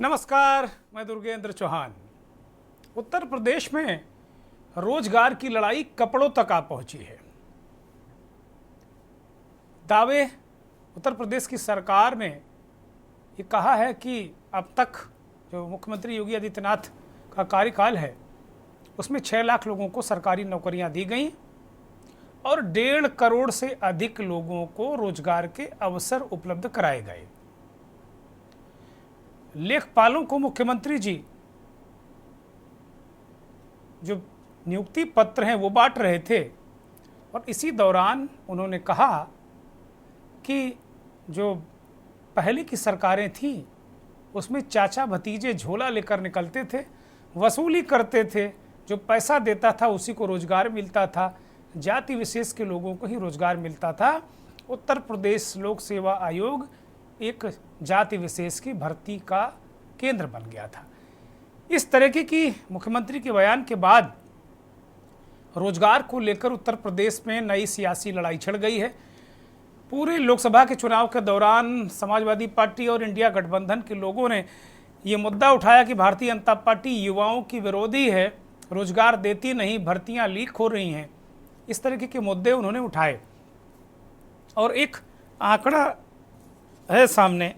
नमस्कार, मैं दुर्गेंद्र चौहान। उत्तर प्रदेश में रोजगार की लड़ाई कपड़ों तक आ पहुंची है। दावे उत्तर प्रदेश की सरकार ने ये कहा है कि अब तक जो मुख्यमंत्री योगी आदित्यनाथ का कार्यकाल है उसमें 6 लाख लोगों को सरकारी नौकरियां दी गई और 1.5 करोड़ से अधिक लोगों को रोजगार के अवसर उपलब्ध कराए गए। लेखपालों को मुख्यमंत्री जी जो नियुक्ति पत्र हैं वो बांट रहे थे और इसी दौरान उन्होंने कहा कि जो पहले की सरकारें थीं उसमें चाचा भतीजे झोला लेकर निकलते थे, वसूली करते थे, जो पैसा देता था उसी को रोजगार मिलता था, जाति विशेष के लोगों को ही रोजगार मिलता था। उत्तर प्रदेश लोक सेवा आयोग एक जाति विशेष की भर्ती का केंद्र बन गया था। इस तरीके की मुख्यमंत्री के बयान के बाद रोजगार को लेकर उत्तर प्रदेश में नई सियासी लड़ाई छिड़ गई है। पूरे लोकसभा के चुनाव के दौरान समाजवादी पार्टी और इंडिया गठबंधन के लोगों ने ये मुद्दा उठाया कि भारतीय जनता पार्टी युवाओं की विरोधी है, रोजगार देती नहीं, भर्तियां लीक हो रही हैं। इस तरीके के मुद्दे उन्होंने उठाए और एक आंकड़ा है सामने,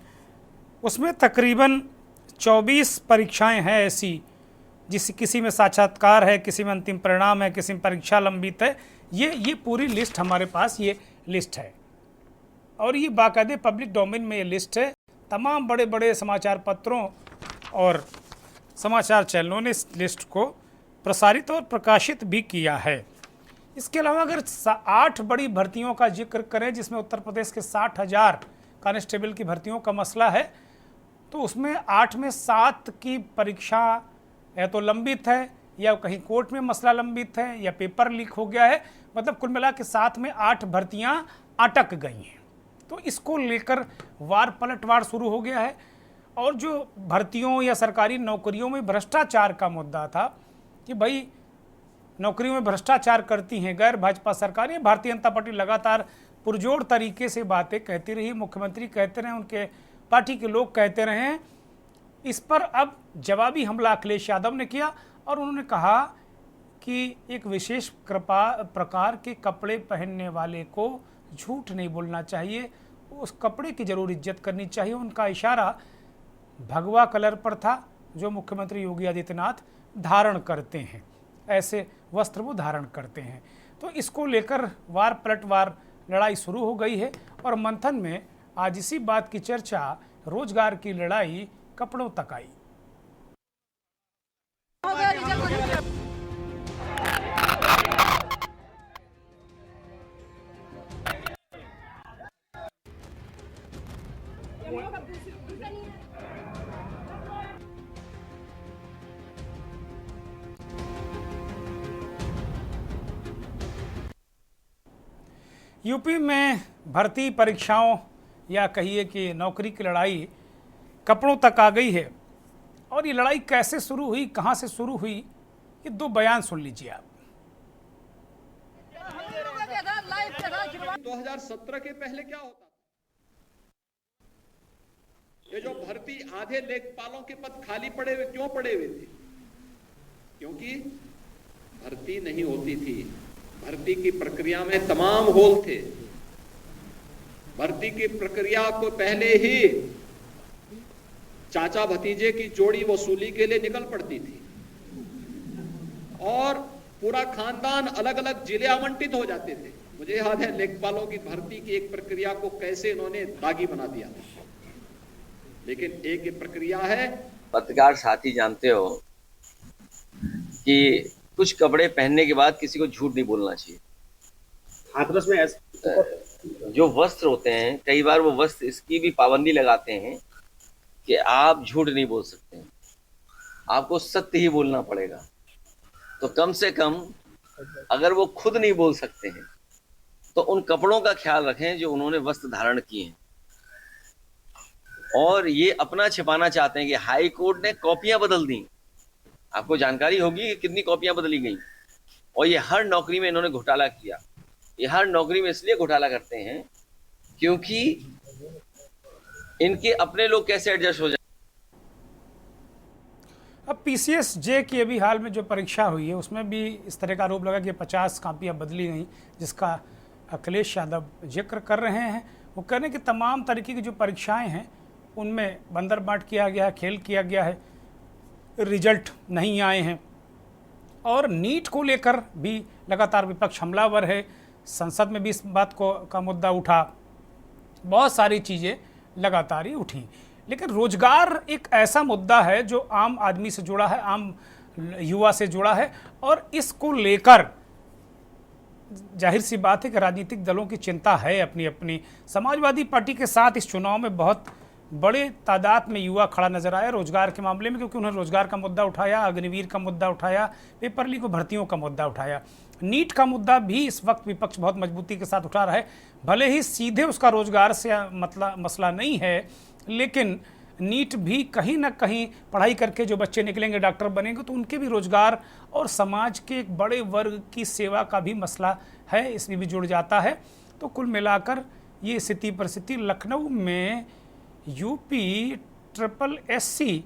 उसमें तकरीबन 24 परीक्षाएं हैं ऐसी किसी में साक्षात्कार है, किसी में अंतिम परिणाम है, किसी में परीक्षा लंबित है। ये पूरी लिस्ट हमारे पास ये लिस्ट है और ये बाकायदे पब्लिक डोमेन में ये लिस्ट है। तमाम बड़े बड़े समाचार पत्रों और समाचार चैनलों ने इस लिस्ट को प्रसारित और प्रकाशित भी किया है। इसके अलावा अगर 8 बड़ी भर्तियों का जिक्र करें जिसमें उत्तर प्रदेश के 60,000 कांस्टेबल की भर्तियों का मसला है, तो उसमें 8 में 7 की परीक्षा या तो लंबित है या कहीं कोर्ट में मसला लंबित है या पेपर लीक हो गया है। मतलब कुल मिला के 7 में 8 भर्तियां अटक गई हैं। तो इसको लेकर वार पलटवार शुरू हो गया है और जो भर्तियों या सरकारी नौकरियों में भ्रष्टाचार का मुद्दा था कि भाई नौकरियों में भ्रष्टाचार करती हैं गैर भाजपा सरकारें, भारतीय जनता पार्टी लगातार पुरजोर तरीके से बातें कहती रही, मुख्यमंत्री कहते रहे, उनके पार्टी के लोग कहते रहे। इस पर अब जवाबी हमला अखिलेश यादव ने किया और उन्होंने कहा कि एक विशेष प्रकार के कपड़े पहनने वाले को झूठ नहीं बोलना चाहिए, उस कपड़े की जरूर इज्जत करनी चाहिए। उनका इशारा भगवा कलर पर था जो मुख्यमंत्री योगी आदित्यनाथ धारण करते हैं, ऐसे वस्त्र वो धारण करते हैं। तो इसको लेकर वार पलटवार लड़ाई शुरू हो गई है और मंथन में आज इसी बात की चर्चा, रोजगार की लड़ाई कपड़ों तक आई। यूपी में भर्ती परीक्षाओं या कहिए कि नौकरी की लड़ाई कपड़ों तक आ गई है और ये लड़ाई कैसे शुरू हुई, कहां से शुरू हुई, ये 2 बयान सुन लीजिए आप। 2017 के पहले क्या होता था? ये जो भर्ती आधे लेखपालों के पद खाली पड़े हुए क्यों पड़े हुए थे? क्योंकि भर्ती नहीं होती थी। भर्ती की प्रक्रिया में तमाम होल थे। भर्ती की प्रक्रिया को पहले ही चाचा भतीजे की जोड़ी वसूली के लिए निकल पड़ती थी और पूरा खानदान अलग अलग जिले आवंटित हो जाते थे। मुझे याद है लेखपालों की भर्ती की एक प्रक्रिया को कैसे इन्होंने दागी बना दिया था। लेकिन एक ये प्रक्रिया है, पत्रकार साथी जानते हो कि कुछ कपड़े पहनने के बाद किसी को झूठ नहीं बोलना चाहिए। हाथरस में जो वस्त्र होते हैं, कई बार वो वस्त्र इसकी भी पाबंदी लगाते हैं कि आप झूठ नहीं बोल सकते हैं, आपको सत्य ही बोलना पड़ेगा। तो कम से कम अगर वो खुद नहीं बोल सकते हैं तो उन कपड़ों का ख्याल रखें जो उन्होंने वस्त्र धारण किए हैं। और ये अपना छिपाना चाहते हैं कि हाई कोर्ट ने कॉपियां बदल दी। आपको जानकारी होगी कि कितनी कॉपियां बदली गई और ये हर नौकरी में इन्होंने घोटाला किया। ये हर नौकरी में इसलिए घोटाला करते हैं क्योंकि इनके अपने लोग कैसे एडजस्ट हो जाए। PCS जे की अभी हाल में जो परीक्षा हुई है उसमें भी इस तरह का आरोप लगा कि 50 कापियाँ बदली गई, जिसका अखिलेश यादव जिक्र कर रहे हैं। वो कह रहे हैं कि तमाम तरीके की जो परीक्षाएं हैं उनमें बंदरबाट किया गया है, खेल किया गया है, रिजल्ट नहीं आए हैं। और नीट को लेकर भी लगातार विपक्ष हमलावर है, संसद में भी इस बात का मुद्दा उठा, बहुत सारी चीज़ें लगातार ही उठी। लेकिन रोजगार एक ऐसा मुद्दा है जो आम आदमी से जुड़ा है, आम युवा से जुड़ा है, और इसको लेकर जाहिर सी बात है कि राजनीतिक दलों की चिंता है अपनी अपनी। समाजवादी पार्टी के साथ इस चुनाव में बहुत बड़े तादाद में युवा खड़ा नजर आया रोजगार के मामले में, क्योंकि उन्होंने रोजगार का मुद्दा उठाया, अग्निवीर का मुद्दा उठाया, पेपर लीक भर्तियों का मुद्दा उठाया। नीट का मुद्दा भी इस वक्त विपक्ष बहुत मजबूती के साथ उठा रहा है। भले ही सीधे उसका रोजगार से मसला नहीं है, लेकिन नीट भी कहीं ना कहीं पढ़ाई करके जो बच्चे निकलेंगे, डॉक्टर बनेंगे, तो उनके भी रोजगार और समाज के एक बड़े वर्ग की सेवा का भी मसला है, इसमें भी जुड़ जाता है। तो कुल मिलाकर ये स्थिति परिस्थिति लखनऊ में यूपी SSSC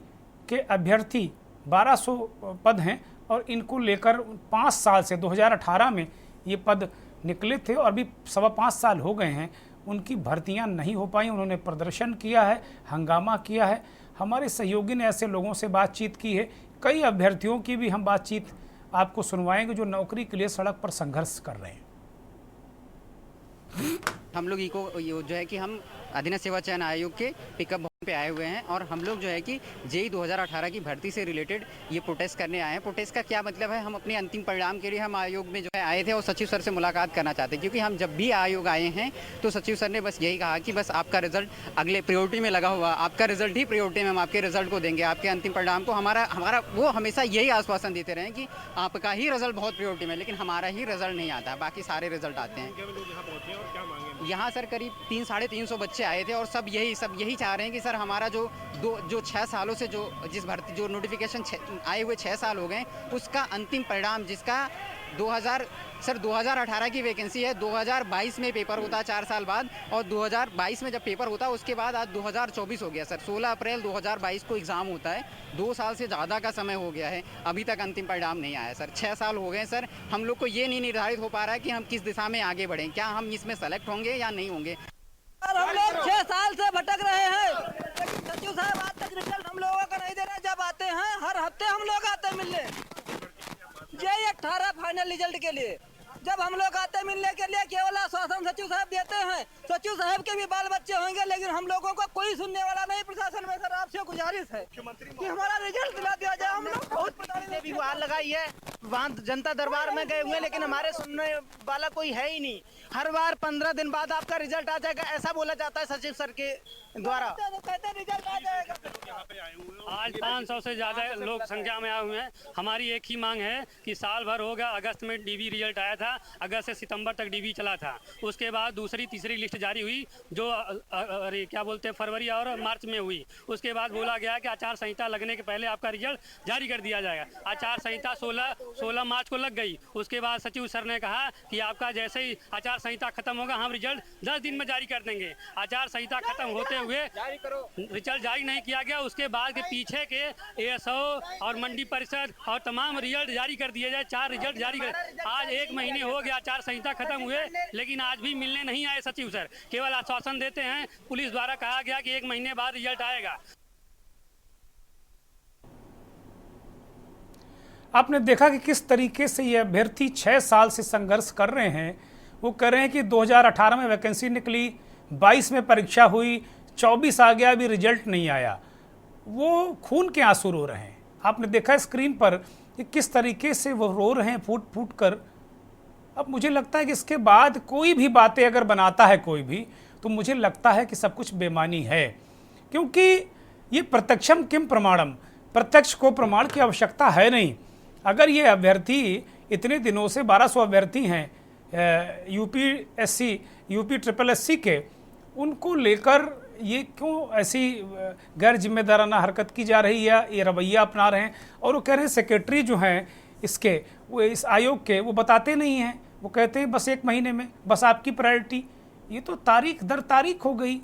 के अभ्यर्थी 1200 पद हैं और इनको लेकर 5 साल से 2018 में ये पद निकले थे और अभी 5.25 साल हो गए हैं, उनकी भर्तियां नहीं हो पाई। उन्होंने प्रदर्शन किया है, हंगामा किया है। हमारे सहयोगी ने ऐसे लोगों से बातचीत की है, कई अभ्यर्थियों की भी हम बातचीत आपको सुनवाएंगे जो नौकरी के लिए सड़क पर संघर्ष कर रहे हैं। हम लोग जो है कि हम अधीनस्थ सेवा चयन आयोग के पिकअप भवन पे आए हुए हैं और हम लोग जो है कि जेई 2018 की भर्ती से रिलेटेड ये प्रोटेस्ट करने आए हैं। प्रोटेस्ट का क्या मतलब है, हम अपने अंतिम परिणाम के लिए हम आयोग में जो है आए थे और सचिव सर से मुलाकात करना चाहते हैं, क्योंकि हम जब भी आयोग आए हैं तो सचिव सर ने बस यही कहा कि बस आपका रिजल्ट अगले प्रायोरिटी में लगा हुआ, आपका रिजल्ट ही प्रायोरिटी में हम आपके रिजल्ट को देंगे, आपके अंतिम परिणाम को। हमारा वो हमेशा यही आश्वासन देते रहे कि आपका ही रिजल्ट बहुत प्रायोरिटी में, लेकिन हमारा ही रिजल्ट नहीं आता, बाकी सारे रिजल्ट आते हैं। यहाँ सर करीब 300-350 बच्चे आए थे और सब यही चाह रहे हैं कि सर हमारा जो 6 सालों से जो नोटिफिकेशन आए हुए 6 साल हो गए, उसका अंतिम परिणाम जिसका 2018 की वैकेंसी है, 2022 में पेपर होता है 4 साल बाद, और 2022 में जब पेपर होता है उसके बाद आज 2024 हो गया सर। 16 अप्रैल 2022 को एग्ज़ाम होता है, 2 साल से ज़्यादा का समय हो गया है, अभी तक अंतिम परिणाम नहीं आया सर। 6 साल हो गए सर, हम लोग को ये नहीं निर्धारित हो पा रहा है कि हम किस दिशा में आगे बढ़ें, क्या हम इसमें सेलेक्ट होंगे या नहीं होंगे। हम लोग 6 साल से भटक रहे हैं, सचिव साहब आज तक रिजल्ट हम लोगों का नहीं दे रहे। जब आते हैं हर हफ्ते हम लोग आते मिलने जेई 18 फाइनल रिजल्ट के लिए, जब हम लोग आते मिलने के लिए केवल आश्वासन सचिव साहब देते हैं। सचिव साहब के भी बाल बच्चे होंगे, लेकिन हम लोगों को कोई सुनने वाला नहीं। प्रशासन में सर आपसे गुजारिश है कि हमारा रिजल्ट दिला दिया जाए। हम लोग बहुत भी गुहार लगाई है, वहाँ जनता दरबार में गए हुए, लेकिन हमारे सुनने वाला कोई है ही नहीं। हर बार 15 दिन बाद आपका रिजल्ट आ जाएगा, ऐसा बोला जाता है सचिव सर के द्वारा। कहते रिजल्ट आ जाएगा। आज 500 से ज़्यादा लोग संख्या में आए हुए हैं। हमारी एक ही मांग है कि साल भर हो गया, अगस्त में डीबी रिजल्ट आया था, अगस्त से सितंबर तक डीबी चला था। उसके बाद दूसरी तीसरी लिस्ट जारी हुई जो क्या बोलते हैं फरवरी और मार्च में हुई। उसके बाद बोला गया कि आचार संहिता लगने के पहले आपका रिजल्ट जारी कर दिया जाएगा। आचार संहिता 16 मार्च को लग गई। उसके बाद सचिव सर ने कहा कि आपका जैसे ही आचार संहिता खत्म होगा हम रिजल्ट 10 दिन में जारी कर देंगे। आचार संहिता खत्म होते हुए रिजल्ट जारी नहीं किया गया। उसके बाद के पीछे के ASO और मंडी परिषद और तमाम रिजल्ट जारी कर दिए जाए। 4 रिजल्ट जारी कर, आज 1 महीने हो गया आचार संहिता खत्म हुए, लेकिन आज भी मिलने नहीं आए सचिव सर। केवल आश्वासन देते हैं। पुलिस द्वारा कहा गया कि 1 महीने बाद रिजल्ट आएगा। आपने देखा कि किस तरीके से ये अभ्यर्थी 6 साल से संघर्ष कर रहे हैं। वो कह रहे हैं कि 2018 में वैकेंसी निकली, 22 में परीक्षा हुई, 24 आ गया, अभी रिजल्ट नहीं आया। वो खून के आंसू रो रहे हैं। आपने देखा स्क्रीन पर कि किस तरीके से वो रो रहे हैं फूट फूट कर। अब मुझे लगता है कि इसके बाद कोई भी बातें अगर बनाता है कोई भी, तो मुझे लगता है कि सब कुछ बेमानी है, क्योंकि ये प्रत्यक्षम किम प्रमाणम, प्रत्यक्ष को प्रमाण की आवश्यकता है नहीं। अगर ये अभ्यर्थी इतने दिनों से 1200 अभ्यर्थी हैं यूपी SSSC के, उनको लेकर ये क्यों ऐसी गैर जिम्मेदाराना हरकत की जा रही है, ये रवैया अपना रहे हैं। और वो कह रहे हैं सेक्रेटरी जो हैं इसके, वो इस आयोग के, वो बताते नहीं हैं। वो कहते हैं बस 1 महीने में, बस आपकी प्रायोरिटी। ये तो तारीख दर तारीख हो गई,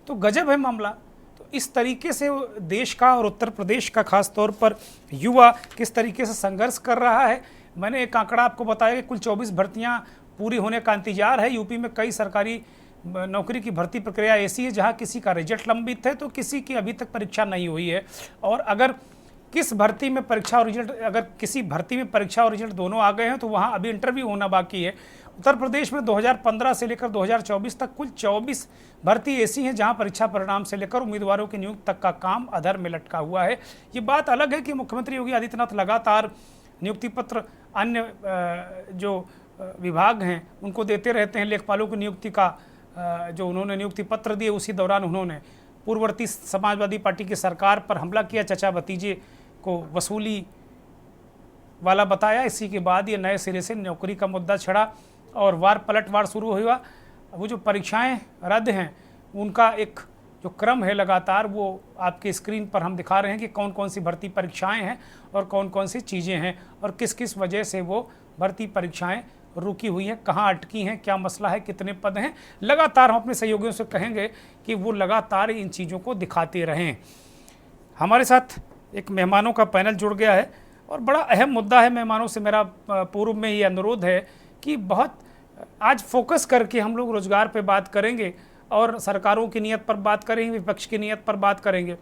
तो गजब है मामला। तो तो इस तरीके से देश का और उत्तर प्रदेश का खास तौर पर युवा किस तरीके से संघर्ष कर रहा है। मैंने एक आंकड़ा आपको बताया कि कुल 24 भर्तियां पूरी होने का इंतजार है। यूपी में कई सरकारी नौकरी की भर्ती प्रक्रिया ऐसी है जहां किसी का रिजल्ट लंबित है तो किसी की अभी तक परीक्षा नहीं हुई है। और अगर किस भर्ती में परीक्षा और रिजल्ट, अगर किसी भर्ती में परीक्षा और रिजल्ट दोनों आ गए हैं तो वहां अभी इंटरव्यू होना बाकी है। उत्तर प्रदेश में 2015 से लेकर 2024 तक कुल 24 भर्ती ऐसी हैं जहां परीक्षा परिणाम से लेकर उम्मीदवारों की नियुक्ति तक का काम अधर में लटका हुआ है। ये बात अलग है कि मुख्यमंत्री योगी आदित्यनाथ लगातार नियुक्ति पत्र अन्य जो विभाग हैं उनको देते रहते हैं। लेखपालों की नियुक्ति का जो उन्होंने नियुक्ति पत्र दिए उसी दौरान उन्होंने पूर्ववर्ती समाजवादी पार्टी की सरकार पर हमला किया, चचा भतीजे को वसूली वाला बताया। इसी के बाद ये नए सिरे से नौकरी का मुद्दा छड़ा और वार पलटवार शुरू हुआ। वो जो परीक्षाएं रद्द हैं उनका एक जो क्रम है लगातार वो आपके स्क्रीन पर हम दिखा रहे हैं कि कौन कौन सी भर्ती परीक्षाएं हैं और कौन कौन सी चीज़ें हैं और किस किस वजह से वो भर्ती परीक्षाएं रुकी हुई हैं, कहाँ अटकी हैं, क्या मसला है, कितने पद हैं। लगातार हम अपने सहयोगियों से कहेंगे कि वो लगातार इन चीज़ों को दिखाते रहें। हमारे साथ एक मेहमानों का पैनल जुड़ गया है और बड़ा अहम मुद्दा है। मेहमानों से मेरा पूर्व में ये अनुरोध है कि बहुत आज फोकस करके हम लोग रोजगार पे बात करेंगे और सरकारों की नीयत पर बात करेंगे, विपक्ष की नीयत पर बात करेंगे।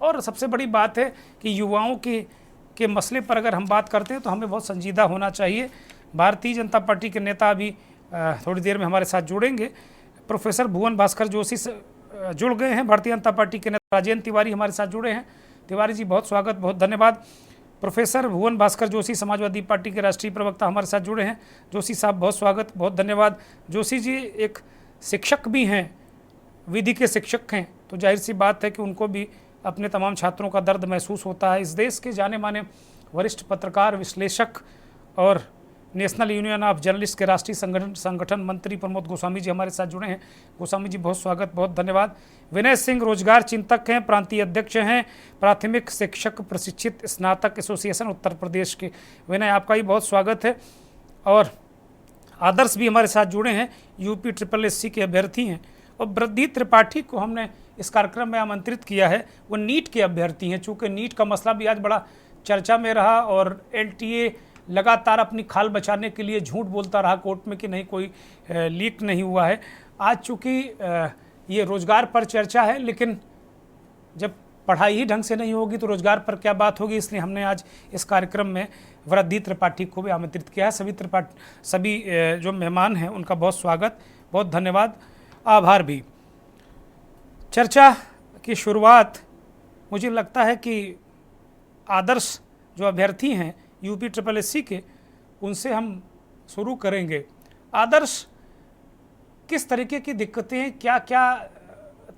और सबसे बड़ी बात है कि युवाओं के मसले पर अगर हम बात करते हैं तो हमें बहुत संजीदा होना चाहिए। भारतीय जनता पार्टी के नेता अभी थोड़ी देर में हमारे साथ जुड़ेंगे। प्रोफेसर भुवन भास्कर जोशी से जुड़ गए हैं। भारतीय जनता पार्टी के नेता राजेंद्र तिवारी हमारे साथ जुड़े हैं। तिवारी जी बहुत स्वागत, बहुत धन्यवाद। प्रोफेसर भुवन भास्कर जोशी समाजवादी पार्टी के राष्ट्रीय प्रवक्ता हमारे साथ जुड़े हैं। जोशी साहब बहुत स्वागत, बहुत धन्यवाद। जोशी जी एक शिक्षक भी हैं, विधि के शिक्षक हैं, तो जाहिर सी बात है कि उनको भी अपने तमाम छात्रों का दर्द महसूस होता है। इस देश के जाने माने वरिष्ठ पत्रकार, विश्लेषक और नेशनल यूनियन ऑफ जर्नलिस्ट के राष्ट्रीय संगठन मंत्री प्रमोद गोस्वामी जी हमारे साथ जुड़े हैं। गोस्वामी जी बहुत स्वागत, बहुत धन्यवाद। विनय सिंह रोजगार चिंतक हैं, प्रांतीय अध्यक्ष हैं, प्राथमिक शिक्षक प्रशिक्षित स्नातक एसोसिएशन उत्तर प्रदेश के। विनय आपका भी बहुत स्वागत है। और आदर्श भी हमारे साथ जुड़े हैं, यूपी SSSC के अभ्यर्थी हैं। और वृद्धि त्रिपाठी को हमने इस कार्यक्रम में आमंत्रित किया है, वो नीट के अभ्यर्थी हैं। चूँकि नीट का मसला भी आज बड़ा चर्चा में रहा और LTA लगातार अपनी खाल बचाने के लिए झूठ बोलता रहा कोर्ट में कि नहीं कोई लीक नहीं हुआ है। आज चूँकि ये रोज़गार पर चर्चा है, लेकिन जब पढ़ाई ही ढंग से नहीं होगी तो रोज़गार पर क्या बात होगी, इसलिए हमने आज इस कार्यक्रम में वृद्धि त्रिपाठी को भी आमंत्रित किया है। सभी जो मेहमान हैं उनका बहुत स्वागत, बहुत धन्यवाद, आभार भी। चर्चा की शुरुआत मुझे लगता है कि आदर्श जो अभ्यर्थी हैं यूपी SSSC के, उनसे हम शुरू करेंगे। आदर्श, किस तरीके की दिक्कतें, क्या क्या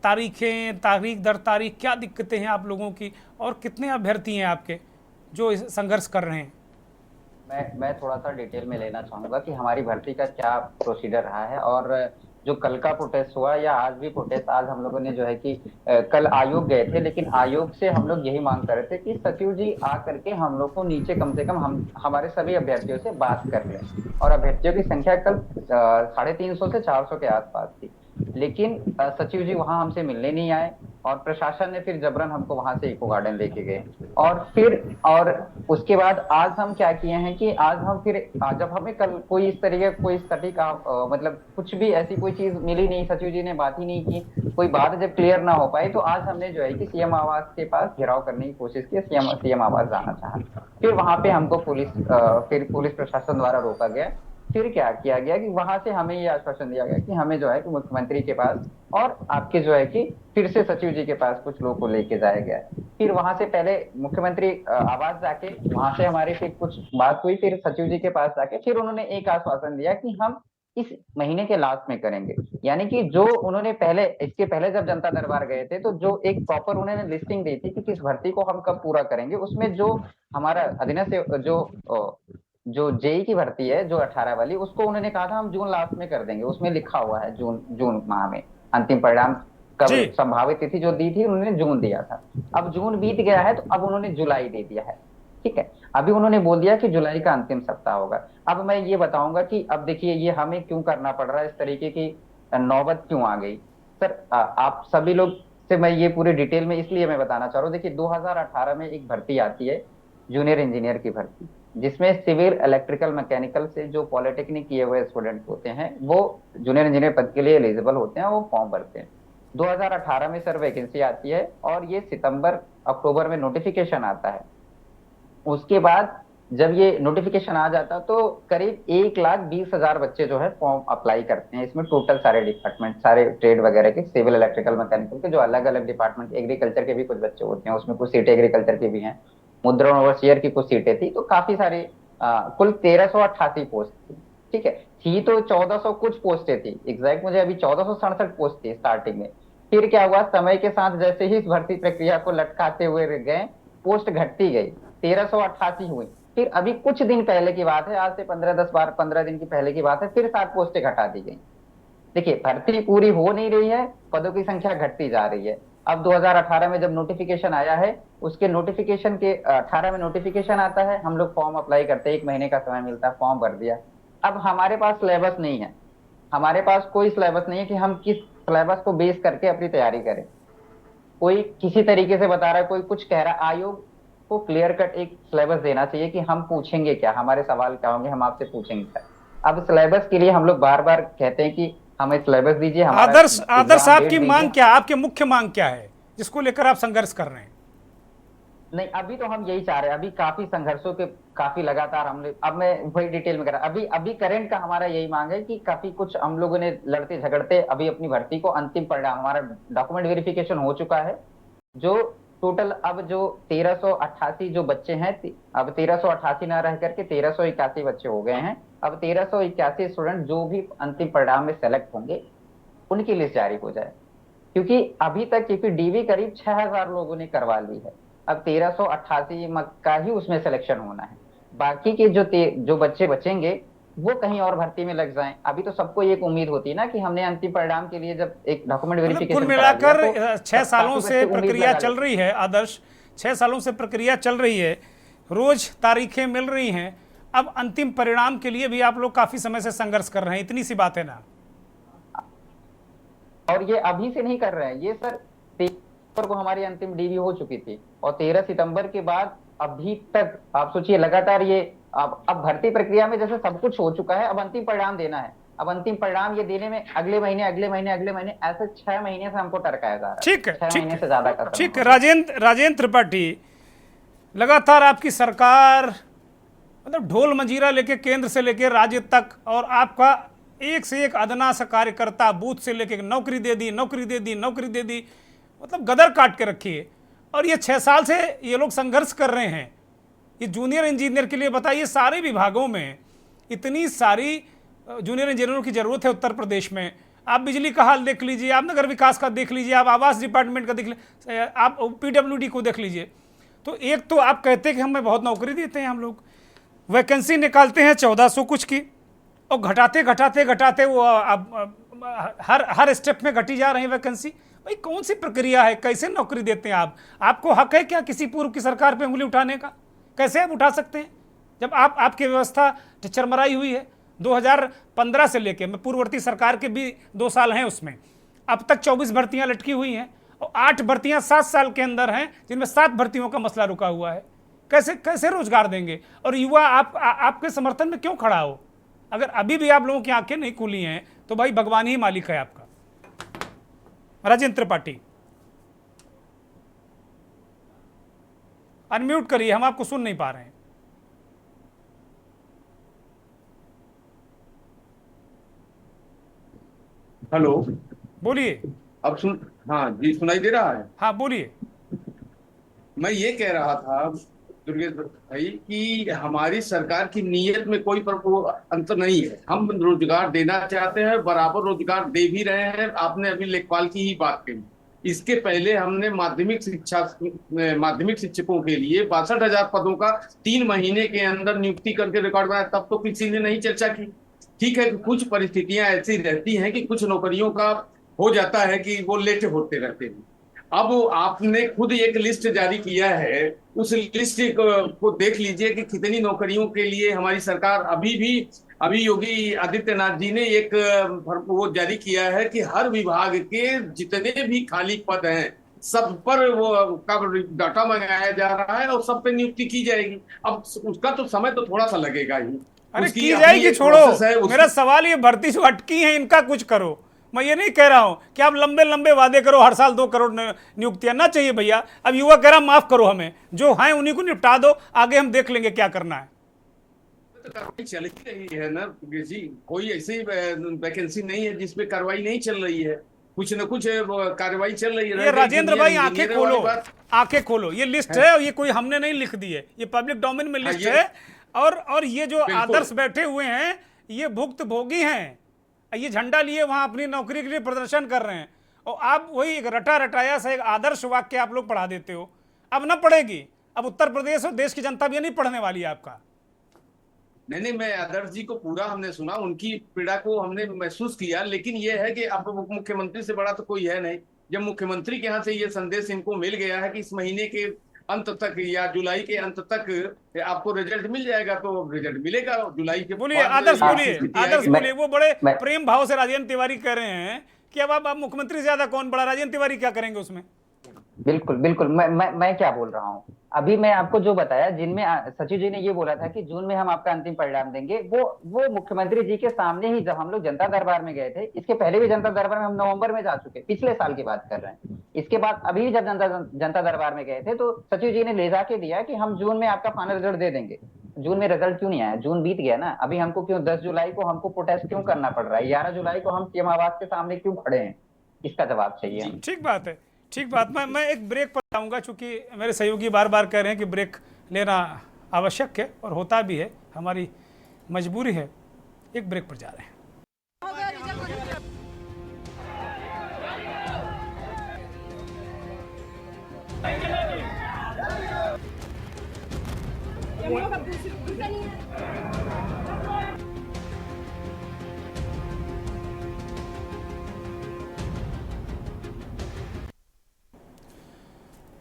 तारीखें, तारीख दर तारीख क्या दिक्कतें हैं आप लोगों की और कितने अभ्यर्थी हैं आपके जो संघर्ष कर रहे हैं? मैं थोड़ा सा डिटेल में लेना चाहूँगा कि हमारी भर्ती का क्या प्रोसीजर रहा है। और जो कल का प्रोटेस्ट हुआ या आज भी प्रोटेस्ट, आज हम लोगों ने जो है कि कल आयोग गए थे, लेकिन आयोग से हम लोग यही मांग कर रहे थे कि सचिव जी आ करके हम लोग को नीचे कम से कम हमारे सभी अभ्यर्थियों से बात कर लें। और अभ्यर्थियों की संख्या कल 350 से 400 के आसपास थी, लेकिन सचिव जी वहां हमसे मिलने नहीं आए और प्रशासन ने फिर जबरन हमको वहां से इको गार्डन लेके गए। और उसके बाद आज हम क्या किए हैं कि आज हम फिर जब हमें कल कोई इस तरीके कोई सटीक मतलब कुछ भी ऐसी कोई चीज मिली नहीं, सचिव जी ने बात ही नहीं की, कोई बात जब क्लियर ना हो पाई तो आज हमने जो है कि CM आवास के पास घेराव करने की कोशिश की। CM आवास जाना चाहा, फिर वहां पे हमको पुलिस प्रशासन द्वारा रोका गया। फिर क्या किया गया कि वहां से हमें ये आश्वासन दिया गया कि हमें जो है कि मुख्यमंत्री के पास और आपके जो है कि फिर से सचिव जी के पास कुछ लोगों को लेके जाया गया। फिर वहां से पहले मुख्यमंत्री आवास जाके वहां से हमारी फिर कुछ बात हुई, फिर सचिव जी के पास जाके फिर उन्होंने एक आश्वासन दिया कि हम इस महीने के लास्ट में करेंगे। यानी कि जो उन्होंने इसके पहले जब जनता दरबार गए थे तो जो एक प्रॉपर उन्होंने लिस्टिंग दी थी कि किस भर्ती को हम कब पूरा करेंगे, उसमें जो हमारा अधीनस्थ जो जेई की भर्ती है जो 18 वाली, उसको उन्होंने कहा था हम जून लास्ट में कर देंगे। उसमें लिखा हुआ है जून माह में अंतिम परिणाम कब संभावित तिथि जो दी थी उन्होंने जून दिया था। अब जून बीत गया है तो अब उन्होंने जुलाई दे दिया है। ठीक है, अभी उन्होंने बोल दिया कि जुलाई का अंतिम सप्ताह होगा। अब मैं ये बताऊंगा कि अब देखिए ये हमें क्यों करना पड़ रहा है, इस तरीके की नौबत क्यों आ गई। सर आप सभी लोग से मैं ये पूरी डिटेल में इसलिए मैं बताना चाह रहा हूँ। देखिए 2018 में एक भर्ती आती है, जूनियर इंजीनियर की भर्ती, जिसमें सिविल, इलेक्ट्रिकल, मैकेनिकल से जो पॉलिटेक्निक किए हुए स्टूडेंट होते हैं वो जूनियर इंजीनियर पद के लिए एलिजिबल होते हैं, वो फॉर्म भरते हैं। 2018 में सर वैकेंसी आती है और ये सितंबर अक्टूबर में नोटिफिकेशन आता है। उसके बाद जब ये नोटिफिकेशन आ जाता तो करीब 1,20,000 बच्चे जो है फॉर्म अप्लाई करते हैं। इसमें टोटल सारे डिपार्टमेंट, सारे ट्रेड वगैरह के, सिविल, इलेक्ट्रिकल, मैकेनिकल के जो अलग अलग डिपार्टमेंट, एग्रीकल्चर के भी कुछ बच्चे होते हैं, उसमें कुछ सीटें एग्रीकल्चर की भी हैं, मुद्रण ओवरसियर की कुछ सीटें थी, तो काफी सारी कुल 1388 पोस्ट थी। ठीक है, थी तो 1400 कुछ पोस्टें थी, एग्जैक्ट मुझे अभी 1467 पोस्ट थी स्टार्टिंग में। फिर क्या हुआ, समय के साथ जैसे ही इस भर्ती प्रक्रिया को लटकाते हुए गए, पोस्ट घटती गई, 1388 हुई। फिर अभी कुछ दिन पहले की बात है, आज से 15 दिन की पहले की बात है, फिर 7 पोस्टें घटा दी गई। देखिए भर्ती पूरी हो नहीं रही है, पदों की संख्या घटती जा रही है। अब 2018 में जब नोटिफिकेशन आया है, उसके नोटिफिकेशन के 18 में नोटिफिकेशन आता है, हम लोग फॉर्म अप्लाई करते हैं, 1 महीने का समय मिलता है, फॉर्म भर दिया। अब हमारे पास सिलेबस नहीं है, हमारे पास कोई सिलेबस नहीं है कि हम किस सिलेबस को बेस करके अपनी तैयारी करें। कोई किसी तरीके से बता रहा है, कोई कुछ कह रहा है। आयोग को क्लियर कट एक सिलेबस देना चाहिए कि हम पूछेंगे क्या, हमारे सवाल क्या होंगे, हम आपसे पूछेंगे क्या। अब सिलेबस के लिए हम लोग बार बार कहते हैं कि हमें सिलेबस दीजिए। आदर्श आपकी मांग क्या, आपके मुख्य मांग क्या है जिसको लेकर आप संघर्ष कर रहे हैं? नहीं, अभी तो हम यही चाह रहे हैं, अभी काफी संघर्षों के काफी लगातार हमने, अब मैं वही डिटेल में कर रहा, अभी करंट का हमारा यही मांग है कि काफी कुछ हम लोगों ने लड़ते झगड़ते अभी अपनी भर्ती को अंतिम परिणाम, हमारा डॉक्यूमेंट वेरिफिकेशन हो चुका है। जो टोटल अब जो 1388 जो बच्चे हैं, अब 1388 ना रह करके 1381 बच्चे हो गए हैं। अब 1381 स्टूडेंट जो भी अंतिम परिणाम में सेलेक्ट होंगे उनकी लिस्ट जारी हो जाए, क्योंकि अभी तक क्योंकि डीवी करीब 6000 लोगों ने करवा ली है। अब 1388 का ही उसमें सिलेक्शन होना है, बाकी के जो बच्चे बचेंगे वो कहीं और भर्ती में लग जाएं। अभी तो सबको एक उम्मीद होती है ना कि हमने अंतिम परिणाम के लिए जब एक डॉक्यूमेंट वेरिफिकेशन कुल मिलाकर 6 सालों से प्रक्रिया चल रही है आदर्श, 6 सालों से प्रक्रिया चल रही है, रोज तारीखें मिल रही हैं। अब अंतिम परिणाम के लिए भी आप लोग काफी समय से संघर्ष कर रहे हैं, इतनी सी बात है ना। और ये अभी से नहीं कर रहे हैं, ये सर 13 को हमारी अंतिम डीवी हो चुकी थी और 13 सितंबर के बाद अभी तक आप सोचिए लगातार ये अब भर्ती प्रक्रिया में जैसे सब कुछ हो चुका है, अब अंतिम परिणाम देना है। अब अंतिम परिणाम ये देने में अगले महीने ऐसे 6 महीने से हमको टरकाया जा रहा है। ठीक है, 6 महीने से ज्यादा का। ठीक है राजेंद्र त्रिपाठी, लगातार आपकी सरकार मतलब ढोल मंजीरा लेके केंद्र से लेके राज्य तक, और आपका एक से एक अदना सा कार्यकर्ता बूथ से लेके नौकरी दे दी, मतलब गदर काट के रखी है। और ये 6 साल से ये लोग संघर्ष कर रहे हैं। ये जूनियर इंजीनियर के लिए बताइए, सारे विभागों में इतनी सारी जूनियर इंजीनियरों की जरूरत है उत्तर प्रदेश में। आप बिजली का हाल देख लीजिए, आप नगर विकास का देख लीजिए, आप आवास डिपार्टमेंट का देख लीजिए, आप पीडब्ल्यूडी को देख लीजिए। तो एक तो आप कहते हैं कि हमें बहुत नौकरी देते हैं, हम लोग वैकेंसी निकालते हैं 1400 कुछ की, और घटाते वो हर स्टेप में घटी जा रही है वैकेंसी। भाई कौन सी प्रक्रिया है, कैसे नौकरी देते हैं आप? आपको हक है क्या किसी पूर्व की सरकार पे उंगली उठाने का? कैसे आप उठा सकते हैं जब आपकी व्यवस्था चरमराई हुई है? 2015 से लेके, मैं पूर्ववर्ती सरकार के भी 2 साल हैं उसमें, अब तक 24 भर्तियां लटकी हुई हैं और 8 भर्तियां 7 साल के अंदर हैं, जिनमें 7 भर्तियों का मसला रुका हुआ है। कैसे रोजगार देंगे? और युवा आपके समर्थन में क्यों खड़ा हो? अगर अभी भी आप लोगों की आंखें नहीं खुली हैं तो भाई भगवान ही मालिक है आपका। राजेंद्र त्रिपाठी अनम्यूट करिए, हम आपको सुन नहीं पा रहे हैं। हेलो, बोलिए। अब सुन, हाँ जी, सुनाई दे रहा है? हाँ बोलिए। मैं ये कह रहा था दुर्गेश भाई कि हमारी सरकार की नीयत में कोई अंतर नहीं है। हम रोजगार देना चाहते हैं, बराबर रोजगार दे भी रहे हैं। आपने अभी लेखपाल की ही बात कही, इसके पहले हमने माध्यमिक शिक्षकों के लिए 62,000 पदों का 3 महीने के अंदर नियुक्ति करके रिकॉर्ड बनाया, तब तो किसी ने नहीं चर्चा की। ठीक है कि कुछ परिस्थितियां ऐसी रहती हैं कि कुछ नौकरियों का हो जाता है कि वो लेट होते रहते हैं। अब आपने खुद एक लिस्ट जारी किया है, उस लिस्ट को देख लीजिए कि कितनी नौकरियों के लिए हमारी सरकार अभी योगी आदित्यनाथ जी ने एक वो जारी किया है कि हर विभाग के जितने भी खाली पद हैं सब पर वो का डाटा मंगाया जा रहा है और सब पे नियुक्ति की जाएगी। अब उसका तो समय तो थोड़ा सा लगेगा ही। अरे की जाएगी, छोड़ो। मेरा सवाल ये भर्ती जो अटकी है इनका कुछ करो। मैं ये नहीं कह रहा हूं कि आप लंबे लंबे वादे करो, हर साल 2 करोड़ नियुक्तियां ना चाहिए भैया। अब युवा कह रहा माफ करो, हमें जो है उन्हीं को निपटा दो, आगे हम देख लेंगे क्या करना है। तो कार्रवाई चल ही रही है ना जी, कोई ऐसी वैकेंसी नहीं है जिसपे कार्रवाई नहीं चल रही है, कुछ न कुछ कार्रवाई चल रही है। ये राजेंद्र भाई आंखें खोलो, आंखें खोलो, ये लिस्ट है और ये कोई हमने नहीं लिख दी है, ये पब्लिक डोमेन में लिस्ट है। और ये जो आदर्श बैठे हुए हैं ये भुक्त भोगी हैं, ये झंडा लिए वहां अपनी नौकरी के लिए प्रदर्शन कर रहे हैं और आप वही एक रटा रटाया सा एक आदर्श वाक्य आप लोग पढ़ा देते हो। अब ना पढ़ेगी, अब उत्तर प्रदेश और देश की जनता भी नहीं पढ़ने वाली है आपका। नहीं, मैं आदर्श जी को पूरा हमने सुना, उनकी पीड़ा को हमने महसूस किया, लेकिन यह है कि अब मुख्यमंत्री से बड़ा तो कोई है नहीं। जब मुख्यमंत्री के यहाँ से ये संदेश इनको मिल गया है कि इस महीने के अंत तक या जुलाई के अंत तक आपको रिजल्ट मिल जाएगा, तो रिजल्ट मिलेगा जुलाई के। बोलिए आदर्श, बोलिए। वो बड़े प्रेम भाव से राजेंद्र तिवारी कह रहे हैं कि अब आप मुख्यमंत्री से ज्यादा कौन बड़ा, राजेंद्र तिवारी क्या करेंगे उसमें? बिल्कुल बिल्कुल, मैं क्या बोल रहा हूँ अभी मैं आपको जो बताया, जिनमें सचिव जी ने ये बोला था कि जून में हम आपका अंतिम परिणाम देंगे, वो मुख्यमंत्री जी के सामने ही जब हम लोग जनता दरबार में गए थे, इसके पहले भी जनता दरबार में हम नवंबर में जा चुके, पिछले साल की बात कर रहे हैं। इसके बाद अभी जब जनता दरबार में गए थे तो सचिव जी ने ले जाके दिया कि हम जून में आपका फाइनल रिजल्ट दे देंगे। जून में रिजल्ट क्यों नहीं आया? जून बीत गया ना, अभी हमको क्यों 10 जुलाई को हमको प्रोटेस्ट क्यों करना पड़ रहा है? 11 जुलाई को हम सीएम आवास के सामने क्यों खड़े हैं? इसका जवाब चाहिए। ठीक बात है, ठीक बात। मैं एक ब्रेक पर जाऊंगा, चूंकि मेरे सहयोगी बार बार कह रहे हैं कि ब्रेक लेना आवश्यक है और होता भी है, हमारी मजबूरी है। एक ब्रेक पर जा रहे हैं।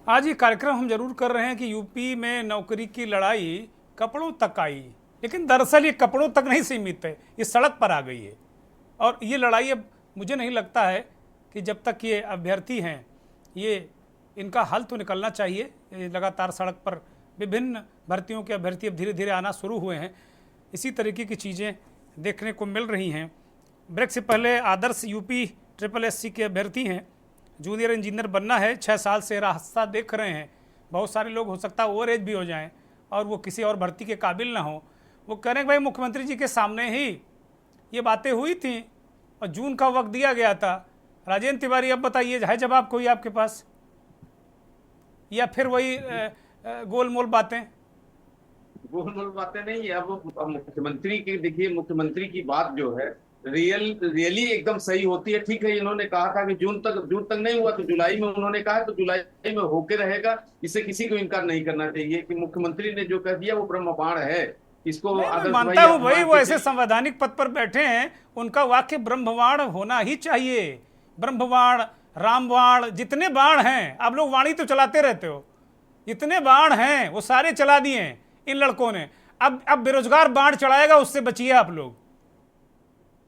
आज ये कार्यक्रम हम जरूर कर रहे हैं कि यूपी में नौकरी की लड़ाई कपड़ों तक आई, लेकिन दरअसल ये कपड़ों तक नहीं सीमित है, ये सड़क पर आ गई है। और ये लड़ाई अब मुझे नहीं लगता है कि जब तक ये अभ्यर्थी हैं, ये इनका हल तो निकलना चाहिए। ये लगातार सड़क पर विभिन्न भर्तियों के अभ्यर्थी अब धीरे धीरे आना शुरू हुए हैं, इसी तरीके की चीज़ें देखने को मिल रही हैं। ब्रेक से पहले आदर्श यूपी SSSC के अभ्यर्थी हैं, जूनियर इंजीनियर बनना है, 6 साल से रास्ता देख रहे हैं। बहुत सारे लोग हो सकता है ओवर एज भी हो जाएं और वो किसी और भर्ती के काबिल ना हो। वो कह रहे हैं भाई मुख्यमंत्री जी के सामने ही ये बातें हुई थी और जून का वक्त दिया गया था। राजेंद्र तिवारी अब बताइए, है जवाब कोई आपके पास या फिर वही गोलमोल बातें? गोलमोल बातें नहीं है। अब मुख्यमंत्री की देखिए, मुख्यमंत्री की बात जो है रियली एकदम सही होती है। ठीक है, इन्होंने कहा था कि जून तक नहीं हुआ तो जुलाई में उन्होंने कहा तो जुलाई में होके रहेगा, इससे किसी को इनकार नहीं करना चाहिए कि मुख्यमंत्री ने जो कह दिया वो ब्रह्मबाण है। इसको मानता हूं भाई, वो ऐसे संवैधानिक पद पर बैठे हैं, उनका वाक्य ब्रह्मबाण होना ही चाहिए। ब्रह्मबाण, रामबाण, जितने बाण हैं, आप लोग वाणी तो चलाते रहते हो, जितने बाण हैं वो सारे चला दिए इन लड़कों ने। अब बेरोजगार बाण चढ़ाएगा, उससे बचिए आप लोग।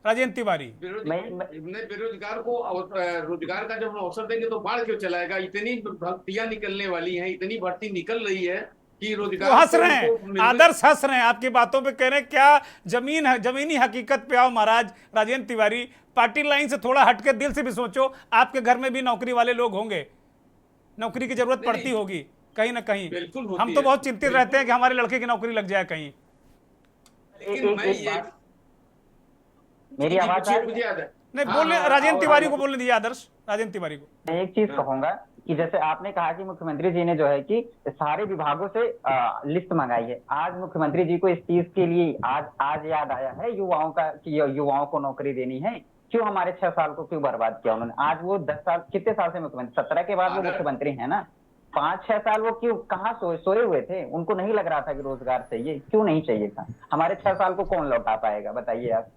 राजेंद्र तिवारी, बेरोजगार को रोजगार का जब हम अवसर देंगे तो बाढ़ क्यों चलाएगा? इतनी भर्तियां निकलने वाली हैं, इतनी भर्ती निकल रही है कि रोजगार। हंस रहे हैं आदर्श, हंस रहे हैं आपकी बातों पे, कह रहे हैं क्या जमीनी हकीकत पे आओ महाराज। राजेंद्र तिवारी, पार्टी लाइन से थोड़ा हटके दिल से भी सोचो, आपके घर में भी नौकरी वाले लोग होंगे, नौकरी की जरूरत पड़ती होगी कहीं ना कहीं। हम तो बहुत चिंतित रहते हैं कि हमारे लड़के की नौकरी लग जाए कहीं। मेरी आवाज नहीं बोलने, राजेंद्र तिवारी को बोलने दीजिए। आदर्श, राजेंद्र तिवारी को मैं एक चीज कहूंगा कि जैसे आपने कहा कि मुख्यमंत्री जी ने जो है कि सारे विभागों से लिस्ट मंगाई है, आज मुख्यमंत्री जी को इस चीज के लिए आज याद आया है युवाओं को नौकरी देनी है। क्यों हमारे 6 साल को क्यों बर्बाद किया उन्होंने? आज वो 10 साल, कितने साल से मुख्यमंत्री, 17 के बाद वो मुख्यमंत्री है ना, 5-6 साल वो क्यों कहाँ सोए हुए थे? उनको नहीं लग रहा था कि रोजगार चाहिए? क्यों नहीं चाहिए था? हमारे 6 साल को कौन लौटा पाएगा बताइए आप?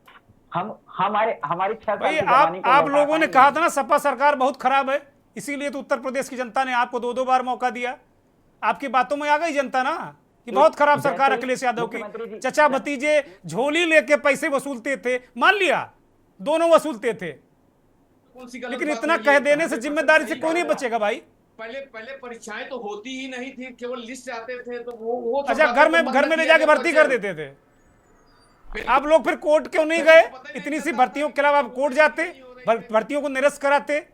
हमारी 6 साल आप लोगों ने कहा था ना सपा सरकार बहुत खराब है, इसीलिए तो उत्तर प्रदेश की जनता ने आपको 2-2 बार मौका दिया। आपकी बातों में आ गई जनता ना कि बहुत खराब सरकार अखिलेश यादव की, चचा भतीजे झोली लेके पैसे वसूलते थे, मान लिया दोनों वसूलते थे, लेकिन इतना कह देने से जिम्मेदारी से कोई नहीं बचेगा भाई। पहले परीक्षाएं तो होती ही नहीं थी, केवल लिस्ट आते थे तो वो अच्छा घर में ले जाके भर्ती कर देते थे। आप लोग फिर कोर्ट क्यों नहीं गए? इतनी सी भर्तियों के अलावा आप कोर्ट जाते, भर्तियों को निरस्त कराते।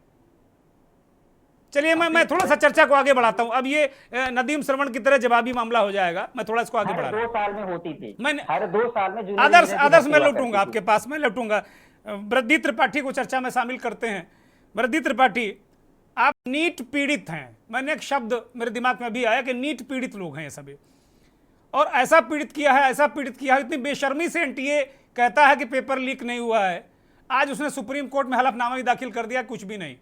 चलिए मैं थोड़ा सा चर्चा को आगे बढ़ाता हूं। अब ये नदीम श्रवण की तरह जवाबी मामला हो जाएगा, मैं थोड़ा इसको आगे बढ़ा 2 साल में होती थी, मैंने हर 2 साल में आदर्श मैं लौटूंगा आपके पास, मैं लौटूंगा। वृद्धि त्रिपाठी को चर्चा में शामिल करते हैं। वृद्धि त्रिपाठी, आप नीट पीड़ित हैं। मैंने एक शब्द मेरे दिमाग में अभी आया कि नीट पीड़ित लोग हैं ये सभी, और ऐसा पीड़ित किया है, इतनी बेशर्मी से एनटीए कहता है कि पेपर लीक नहीं हुआ है। आज उसने सुप्रीम कोर्ट में हलफनामा भी दाखिल कर दिया, कुछ भी नहीं,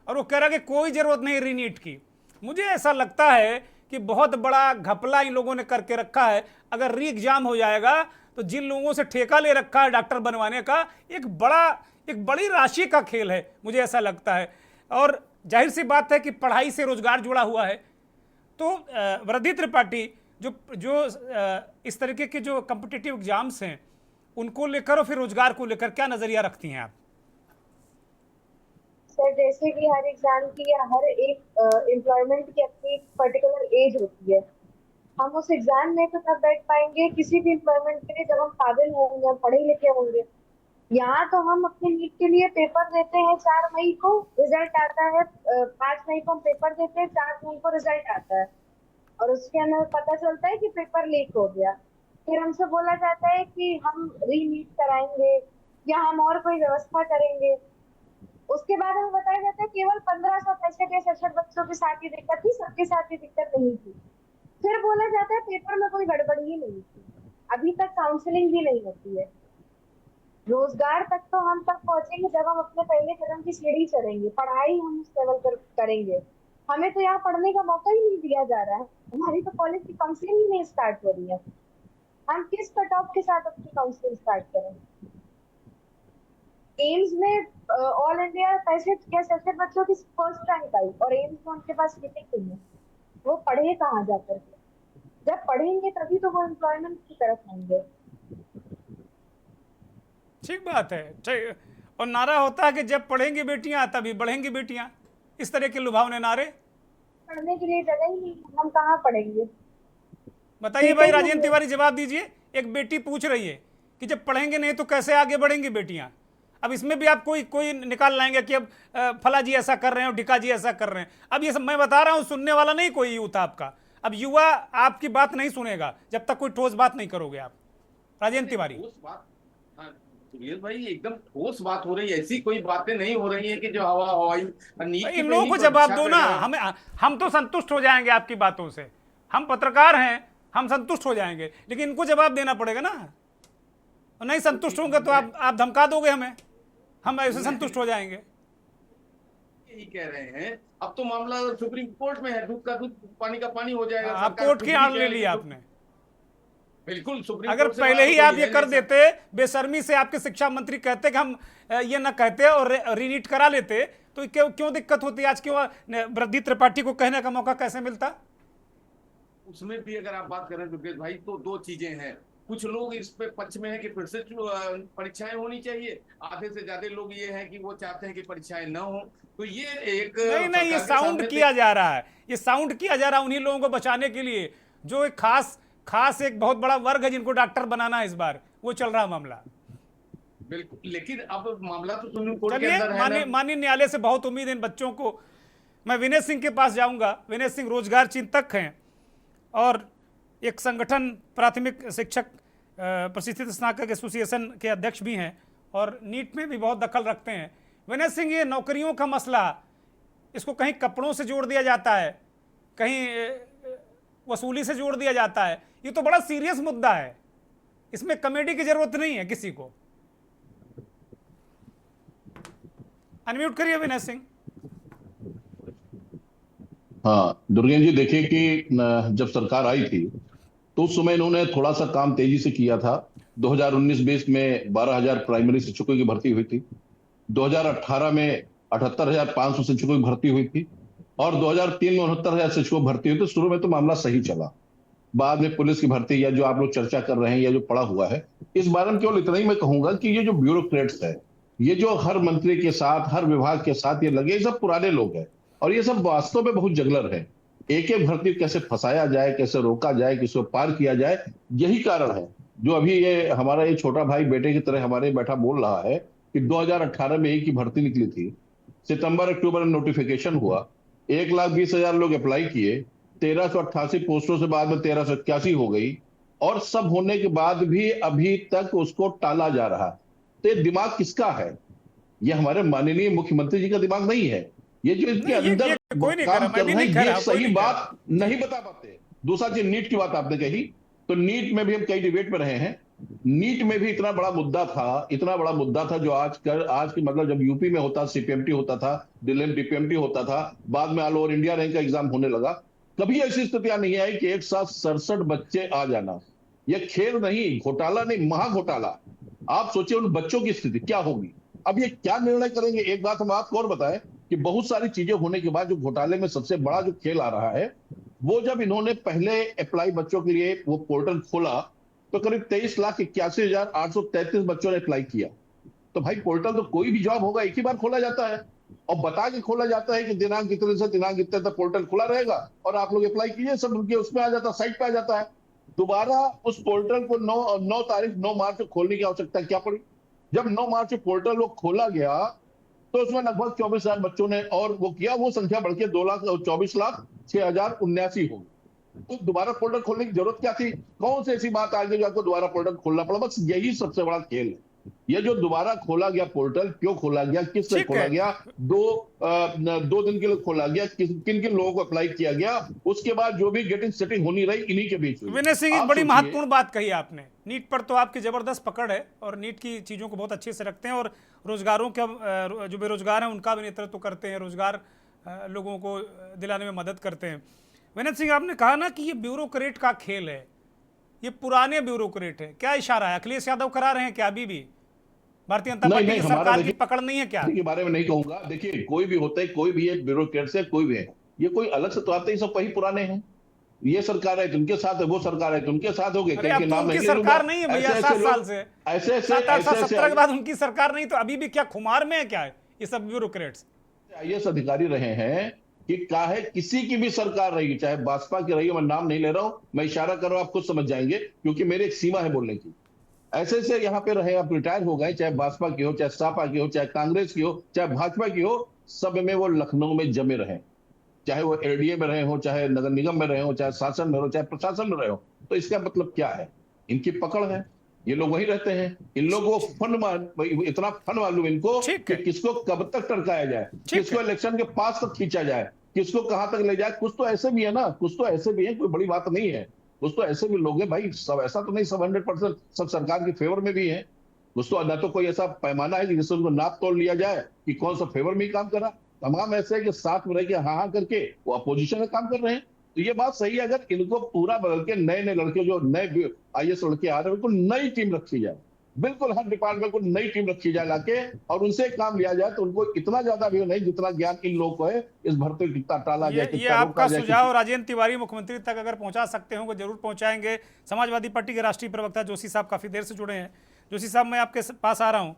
और वो कह रहा है कि कोई जरूरत नहीं रीनीट की। मुझे ऐसा लगता है कि बहुत बड़ा घपला इन लोगों ने करके रखा है। अगर री एग्जाम हो जाएगा तो जिन लोगों से ठेका ले रखा है डॉक्टर बनवाने का, एक बड़ी राशि का खेल है, मुझे ऐसा लगता है। और जाहिर सी बात है कि पढ़ाई से रोजगार जुड़ा हुआ है। तो वृद्धि त्रिपाठी, जो इस तरीके के जो कॉम्पिटिटिव एग्जाम्स हैं उनको लेकर और फिर रोजगार को लेकर क्या नजरिया रखती हैं आप? सर, जैसे कि हर एग्जाम की या हर एक एम्प्लॉयमेंट की अपनी पर्टिकुलर एज होती है। हम उस एग्जाम में तो तब बैठ पाएंगे किसी भी एम्प्लॉयमेंट के लिए जब हम काबिल होंगे, पढ़े लिखे होंगे। यहाँ तो हम अपने नीट के लिए पेपर देते हैं, 4 मई को रिजल्ट आता है, 5 मई को हम पेपर देते हैं, 4 जून को रिजल्ट आता है, और उसके अंदर पता चलता है कि पेपर लीक हो गया। फिर हमसे बोला जाता है कि हम रीनीट कराएंगे या हम और कोई व्यवस्था करेंगे। उसके बाद हमें बताया जाता है केवल 1565 या 66 बच्चों के साथ ही दिक्कत थी, सबके साथ ही दिक्कत नहीं थी। फिर बोला जाता है पेपर में कोई गड़बड़ी ही नहीं थी। अभी तक काउंसलिंग भी नहीं होती है। रोजगार तक तो हम तब पहुंचेंगे जब हम अपने पहले कदम की सीढ़ी चढ़ेंगे, पढ़ाई हम उस लेवल पर करेंगे। हमें तो यहाँ पढ़ने का मौका ही नहीं दिया जा रहा है। हमारी तो कॉलेज की काउंसलिंग ही नहीं स्टार्ट हो रही है। हम किस कट ऑफ के साथ अपनी काउंसलिंग स्टार्ट करें? एम्स में ऑल इंडिया 65 या 67 बच्चों की फर्स्ट रैंक आई, और एम्स में उनके पास सीटें नहीं है। वो पढ़े कहाँ जाकर? जब पढ़ेंगे तभी तो वो एम्प्लॉयमेंट की तरफ आएंगे। ठीक बात है। और नारा होता है कि जब पढ़ेंगे बेटियां तभी बढ़ेंगी बेटियां। इस तरह के लुभावने नारे। पढ़ने के लिए जगह ही नहीं, हम कहाँ पढ़ेंगे? बताइए भाई, राजेंद्र तिवारी जवाब दीजिए। एक बेटी पूछ रही है कि जब पढ़ेंगे नहीं तो कैसे आगे बढ़ेंगी बेटियां। अब इसमें भी आप कोई निकाल लाएंगे कि अब फला जी ऐसा कर रहे हैं और ढिका जी ऐसा कर रहे हैं। अब ये सब मैं बता रहा हूं, सुनने वाला नहीं कोई यूथ आपका। अब युवा आपकी बात नहीं सुनेगा जब तक कोई ठोस बात नहीं करोगे आप। राजेंद्र तिवारी। सुरेश भाई, एकदम ठोस बात हो रही है, ऐसी कोई बातें नहीं हो रही है कि जो हवाई इन लोगों को जवाब दो ना। हम तो संतुष्ट हो जाएंगे आपकी बातों से, हम पत्रकार हैं, हम संतुष्ट हो जाएंगे, लेकिन इनको जवाब देना पड़ेगा ना। और नहीं संतुष्ट होंगे तो आप धमका दोगे हमें, हम ऐसे संतुष्ट हो जाएंगे। यही कह रहे हैं। अब तो मामला सुप्रीम कोर्ट में है, दूध का दूध पानी का पानी हो जाएगा। आप कोर्ट की आड़ ले लिया आपने। बिल्कुल, सुप्रीम अगर पहले ही आप ये कर देते, बेशर्मी से आपके शिक्षा मंत्री कहते कि हम ये ना कहते और रीनीट करा लेते, तो क्यों दिक्कत होती? आज क्यों वृद्धि त्रिपाठी को कहने का मौका कैसे मिलता? उसमें भी अगर आप बात करें दुर्गेश भाई, तो 2 चीजें हैं। कुछ लोग इस पे पक्ष में है कि फिर से परीक्षाएं होनी चाहिए, आधे से ज्यादा लोग ये हैं कि वो चाहते हैं कि परीक्षाएं न हो। तो ये एक नहीं, ये साउंड किया जा रहा है, ये साउंड किया जा रहा है उन्हीं लोगों को बचाने के लिए जो एक खास एक बहुत बड़ा वर्ग है जिनको डॉक्टर बनाना है। इस बार वो चल रहा मामला। बिल्कुल, लेकिन अब मामला तो सुप्रीम कोर्ट के अंदर है। माननीय न्यायालय से बहुत उम्मीद इन बच्चों को। मैं विनय सिंह के पास जाऊंगा। विनय सिंह रोजगार चिंतक हैं और एक संगठन प्राथमिक शिक्षक प्रशिक्षित स्नातक एसोसिएशन के अध्यक्ष भी हैं और नीट में भी बहुत दखल रखते हैं। विनय सिंह, ये नौकरियों का मसला, इसको कहीं कपड़ों से जोड़ दिया जाता है, कहीं वसूली से जोड़ दिया जाता है। ये तो बड़ा सीरियस मुद्दा है, इसमें कॉमेडी की जरूरत नहीं है किसी को। अनम्यूट करिए विनय सिंह। हाँ दुर्गेन जी, देखिए कि जब सरकार आई थी तो उस समय इन्होंने थोड़ा सा काम तेजी से किया था। 2019-20 में 12,000 प्राइमरी शिक्षकों की भर्ती हुई थी। 2018 में 78,500 शिक्षकों की भर्ती हुई थी और 2003 में 69,000 शिक्षकों की भर्ती हुई। तो शुरू में तो मामला सही चला, बाद में पुलिस की भर्ती या जो आप लोग चर्चा कर रहे हैं या जो पड़ा हुआ है, इस बारे में केवल इतना ही मैं कहूंगा कि ये जो ब्यूरोक्रेट्स है, ये जो हर मंत्री के साथ हर विभाग के साथ ये लगे, ये सब पुराने लोग हैं और ये सब वास्तव में बहुत जगलर है। एक एक भर्ती कैसे फंसाया जाए, कैसे रोका जाए, किसको पार किया जाए, यही कारण है जो अभी ये हमारा ये छोटा भाई बेटे की तरह हमारे बैठा बोल रहा है कि 2018 में एक ही भर्ती निकली थी, सितंबर अक्टूबर में नोटिफिकेशन हुआ, 1,20,000 लोग अप्लाई किए, 1,388 पोस्टों से बाद में 1,381 हो गई और सब होने के बाद भी अभी तक उसको टाला जा रहा है। तो ये दिमाग किसका है? ये हमारे माननीय मुख्यमंत्री जी का दिमाग नहीं है। ये जो इनके अंदर कोई नहीं काम कर चल रहा है, ये सही बात नहीं नहीं बता पाते। दूसरा चीज, नीट की बात आपने कही, तो नीट में भी हम कई डिबेट में रहे हैं। नीट में भी इतना बड़ा मुद्दा था जो आज की मतलब जब यूपी में होता, सीपीएमटी होता था, दिल्ली में डीपीएमटी होता था, बाद में ऑल ओवर इंडिया रैंक का एग्जाम होने लगा। कभी ऐसी स्थितियां नहीं आई कि एक साथ 67 बच्चे आ जाना। यह खेल नहीं, घोटाला नहीं, महाघोटाला। आप सोचिए उन बच्चों की स्थिति क्या होगी। अब ये क्या निर्णय करेंगे? एक बात हम आपको और बताएं कि बहुत सारी चीजें होने के बाद जो घोटाले में सबसे बड़ा जो खेल आ रहा है, वो जब इन्होंने पहले अप्लाई बच्चों के लिए वो पोर्टल खोला तो करीब 23,81,833 बच्चों ने अप्लाई किया। तो भाई पोर्टल तो कोई भी जॉब होगा एक ही बार खोला जाता है और बता के खोला जाता है कि दिनांक इतने से दिनांक इतने तक पोर्टल खुला रहेगा और आप लोग अप्लाई कीजिए, सब उनके उसमें आ जाता है, साइट पे आ जाता है। दोबारा उस पोर्टल को 9 मार्च को खोलने की आवश्यकता क्या पड़ी? जब 9 मार्च को पोर्टल वो खोला गया तो उसमें लगभग 24,000 बच्चों ने और वो किया, वो संख्या बढ़ के 2,24,06,079 हो गई। तो दोबारा पोर्टल खोलने की जरूरत क्या थी? कौन सी ऐसी बात आ गई जो आपको दोबारा पोर्टल खोलना पड़ा? बस यही सबसे बड़ा खेल है। ये जो दोबारा खोला गया पोर्टल, क्यों खोला गया, किस लिए खोला गया, 2 दिन के लिए खोला गया, किन किन लोगों को अप्लाई किया गया, उसके बाद जो भी गेटिंग सेटिंग होनी रही इन्हीं के बीच। विनय सिंह, एक बड़ी महत्वपूर्ण बात कही आपने। नीट पर तो आपकी जबरदस्त पकड़ है और नीट की चीजों को बहुत अच्छे से रखते हैं और रोजगारों के जो बेरोजगार हैं उनका भी नेतृत्व करते हैं, रोजगार लोगों को दिलाने में मदद करते हैं। विनय सिंह, आपने कहा ना कि ये ब्यूरोक्रेट का खेल है, ये पुराने ब्यूरोक्रेट है, क्या इशारा है? अखिलेश यादव करा रहे हैं क्या अभी भी? भारतीय जनता पार्टी की सरकार की पकड़ नहीं है क्या? के बारे में नहीं कहूंगा। देखिए, कोई भी होता है, कोई भी है ब्यूरोक्रेट से, कोई भी है, ये कोई अलग से तो आते ही सब वही पुराने हैं। ये सरकार है तुमके साथ है, वो सरकार है तुमके साथ हो गए, कहीं नाम नहीं सरकार नहीं है भैया 7 साल से, ऐसे 17 के बाद उनकी सरकार नहीं, तो अभी भी क्या खुमार में है क्या ये सब ब्यूरोक्रेट्स? IAS अधिकारी रहे हैं कि काहे किसी की भी सरकार रही, चाहे भाजपा की रही हो, मैं नाम नहीं ले रहा हूं, मैं इशारा कर रहा हूं, आप खुद समझ जाएंगे क्योंकि मेरी एक सीमा है बोलने की। ऐसे से यहाँ पे रहे, आप रिटायर हो गए, चाहे भाजपा की हो, चाहे सपा की हो, चाहे कांग्रेस की हो, चाहे भाजपा की हो, सब में वो लखनऊ में जमे रहे, चाहे वो LDA में रहे हो, चाहे नगर निगम में रहे हो, चाहे शासन में रहो, चाहे प्रशासन में रहे हो। तो इसका मतलब क्या है? इनकी पकड़ है, ये लोग वही रहते हैं। इन लोगों को इतना फन मालूम इनको कि किसको कब तक टरकाया जाए, किसको इलेक्शन के पास तक खींचा जाए, किसको कहां तक ले जाए। कुछ तो ऐसे भी है ना, कुछ तो ऐसे भी है, कोई बड़ी बात नहीं है, कुछ तो ऐसे भी लोग हैं भाई, सब ऐसा तो नहीं सब 100% सब सरकार के फेवर में भी है। कुछ तो ना तो कोई ऐसा पैमाना है कि जिससे उनको नाप तोड़ लिया जाए कि कौन सा फेवर में ही काम कर रहा। तमाम ऐसे है कि साथ में रह के हाँ करके वो अपोजिशन में काम कर रहे हैं। तो ये बात सही है, अगर इनको पूरा बदल के नए लड़के, जो नए IAS लड़के आ रहे हैं, उनको नई टीम रखी जाए, बिल्कुल हर डिपार्टमेंट को नई टीम रखी जाए लाके, और उनसे काम लिया जाए, तो उनको इतना ज्यादा भी नहीं जितना ज्ञान इन लोगों को है इस भर्ती कितना टाला जाए। ये आपका सुझाव राजेंद्र तिवारी मुख्यमंत्री तक अगर पहुंचा सकते हो, जरूर पहुंचाएंगे। समाजवादी पार्टी के राष्ट्रीय प्रवक्ता जोशी साहब काफी देर से जुड़े हैं। जोशी साहब, मैं आपके पास आ रहा हूं।